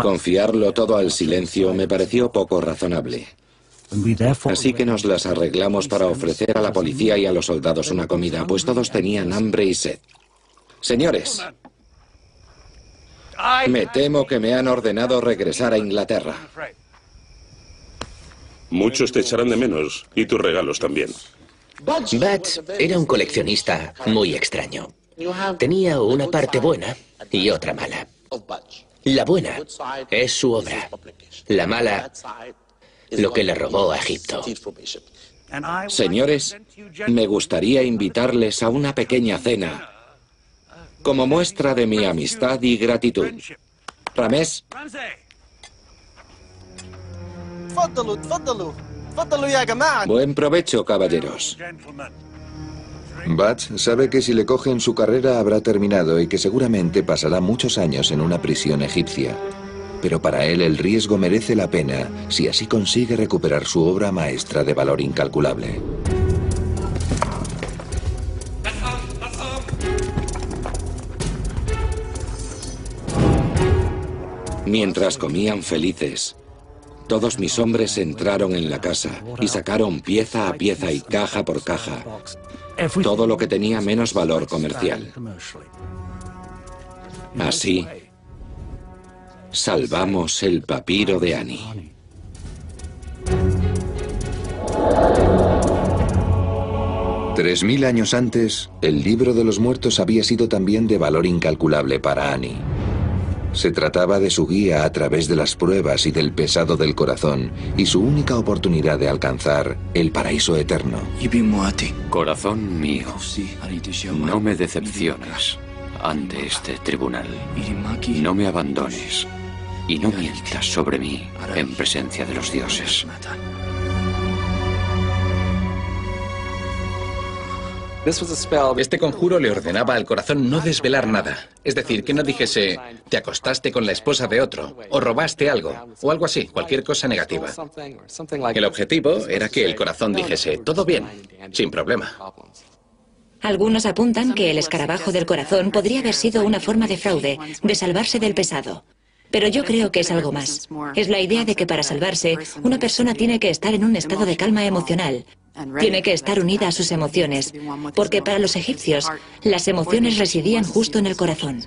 Confiarlo todo al silencio me pareció poco razonable. Así que nos las arreglamos para ofrecer a la policía y a los soldados una comida, pues todos tenían hambre y sed. Señores, me temo que me han ordenado regresar a Inglaterra. Muchos te echarán de menos, y tus regalos también. Bach era un coleccionista muy extraño. Tenía una parte buena y otra mala. La buena es su obra. La mala, lo que le robó a Egipto. Señores, me gustaría invitarles a una pequeña cena como muestra de mi amistad y gratitud. Ramés. Buen provecho, caballeros. Bach sabe que si le cogen su carrera habrá terminado y que seguramente pasará muchos años en una prisión egipcia. Pero para él el riesgo merece la pena si así consigue recuperar su obra maestra de valor incalculable. Mientras comían felices, todos mis hombres entraron en la casa y sacaron pieza a pieza y caja por caja todo lo que tenía menos valor comercial. Así, salvamos el papiro de Annie. $3000 años antes, el libro de los muertos había sido también de valor incalculable para Annie. Se trataba de su guía a través de las pruebas y del pesado del corazón, y su única oportunidad de alcanzar el paraíso eterno. Corazón mío, no me decepciones ante este tribunal. No me abandones y no mientas sobre mí en presencia de los dioses. Este conjuro le ordenaba al corazón no desvelar nada. Es decir, que no dijese, te acostaste con la esposa de otro, o robaste algo, o algo así, cualquier cosa negativa. El objetivo era que el corazón dijese, todo bien, sin problema. Algunos apuntan que el escarabajo del corazón podría haber sido una forma de fraude, de salvarse del pesado. Pero yo creo que es algo más. Es la idea de que para salvarse, una persona tiene que estar en un estado de calma emocional. Tiene que estar unida a sus emociones, porque para los egipcios, las emociones residían justo en el corazón.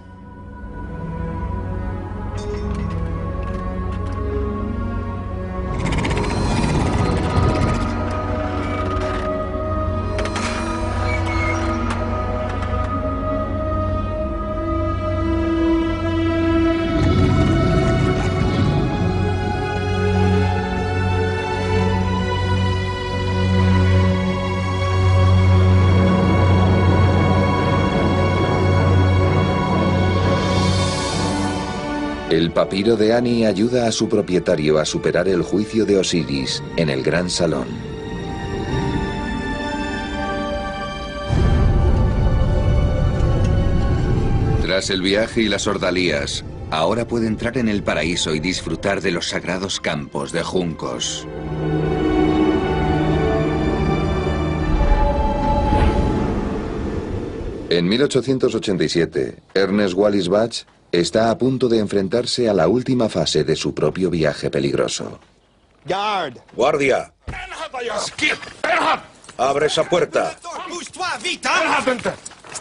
El papiro de Annie ayuda a su propietario a superar el juicio de Osiris en el gran salón. Tras el viaje y las ordalías, ahora puede entrar en el paraíso y disfrutar de los sagrados campos de juncos. En 1887, Ernest Wallis Bach está a punto de enfrentarse a la última fase de su propio viaje peligroso. ¡Guardia! ¡Abre esa puerta!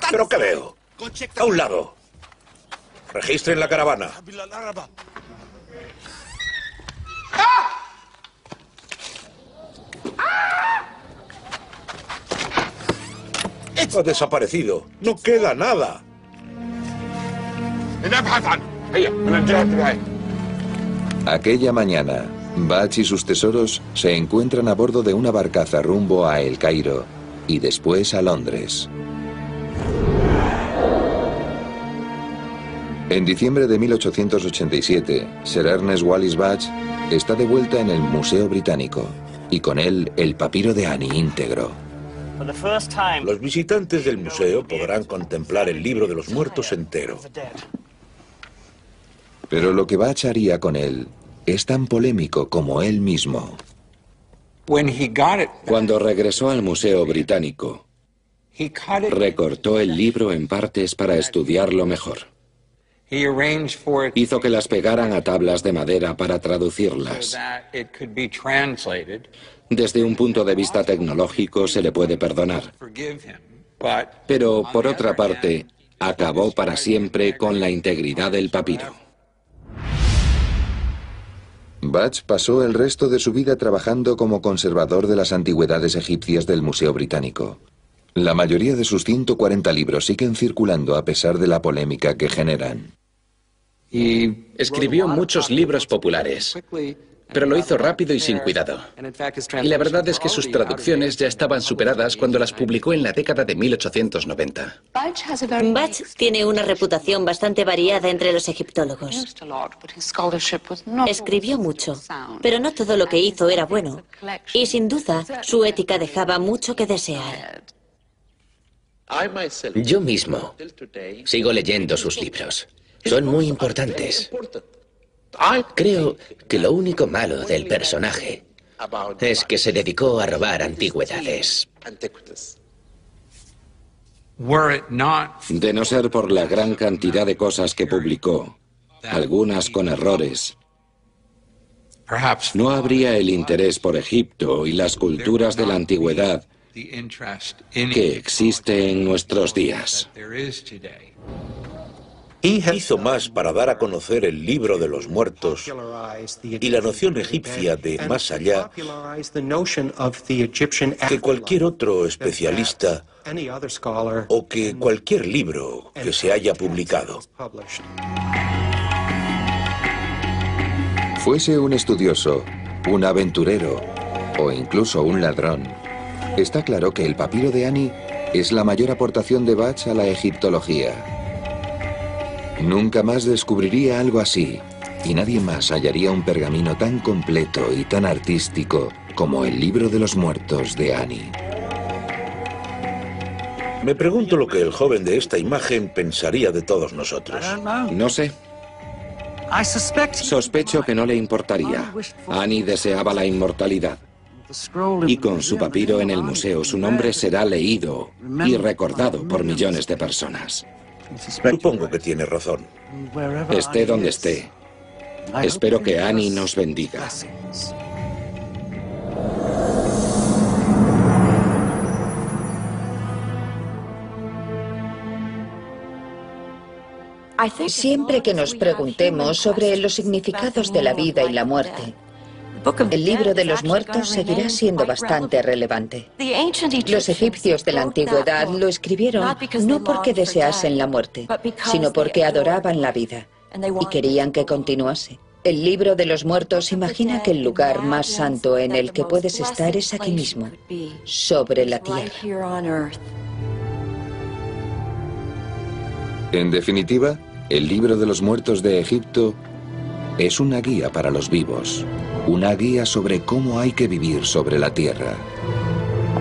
¿Pero qué veo? A un lado. Registren la caravana. Ha desaparecido. No queda nada. Aquella mañana, Bach y sus tesoros se encuentran a bordo de una barcaza rumbo a El Cairo y después a Londres. En diciembre de 1887, Sir Ernest Wallis Bach está de vuelta en el Museo Británico y con él el papiro de Annie íntegro. Los visitantes del museo podrán contemplar el libro de los muertos entero. Pero lo que Bach haría con él es tan polémico como él mismo. Cuando regresó al Museo Británico, recortó el libro en partes para estudiarlo mejor. Hizo que las pegaran a tablas de madera para traducirlas. Desde un punto de vista tecnológico se le puede perdonar. Pero, por otra parte, acabó para siempre con la integridad del papiro. Bach pasó el resto de su vida trabajando como conservador de las antigüedades egipcias del Museo Británico. La mayoría de sus 140 libros siguen circulando a pesar de la polémica que generan. Escribió muchos libros populares, pero lo hizo rápido y sin cuidado. Y la verdad es que sus traducciones ya estaban superadas cuando las publicó en la década de 1890. Bach tiene una reputación bastante variada entre los egiptólogos. Escribió mucho, pero no todo lo que hizo era bueno. Y sin duda, su ética dejaba mucho que desear. Yo mismo sigo leyendo sus libros. Son muy importantes. Creo que lo único malo del personaje es que se dedicó a robar antigüedades. De no ser por la gran cantidad de cosas que publicó, algunas con errores, no habría el interés por Egipto y las culturas de la antigüedad que existe en nuestros días. Hizo más para dar a conocer el libro de los muertos y la noción egipcia de más allá que cualquier otro especialista o que cualquier libro que se haya publicado. Fuese un estudioso, un aventurero o incluso un ladrón, está claro que el papiro de Annie es la mayor aportación de Bach a la egiptología. Nunca más descubriría algo así, y nadie más hallaría un pergamino tan completo y tan artístico como el libro de los muertos de Annie. Me pregunto lo que el joven de esta imagen pensaría de todos nosotros. No sé. Sospecho que no le importaría. Annie deseaba la inmortalidad. Y con su papiro en el museo, su nombre será leído y recordado por millones de personas. Supongo que tiene razón. Esté donde esté, espero que Annie nos bendiga. Siempre que nos preguntemos sobre los significados de la vida y la muerte, el libro de los muertos seguirá siendo bastante relevante. Los egipcios de la antigüedad lo escribieron no porque deseasen la muerte, sino porque adoraban la vida y querían que continuase. El libro de los muertos imagina que el lugar más santo en el que puedes estar es aquí mismo, sobre la tierra. En definitiva, el libro de los muertos de Egipto es una guía para los vivos, una guía sobre cómo hay que vivir sobre la tierra,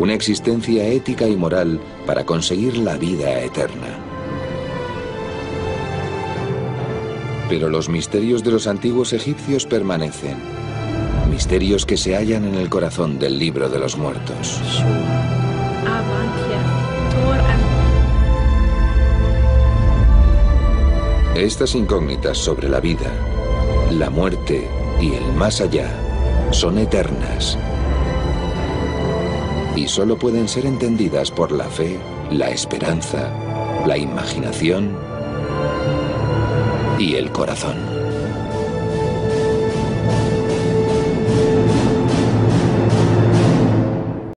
una existencia ética y moral para conseguir la vida eterna. Pero los misterios de los antiguos egipcios permanecen, misterios que se hallan en el corazón del libro de los muertos. Estas incógnitas sobre la vida, la muerte y el más allá son eternas y solo pueden ser entendidas por la fe, la esperanza la imaginación y el corazón.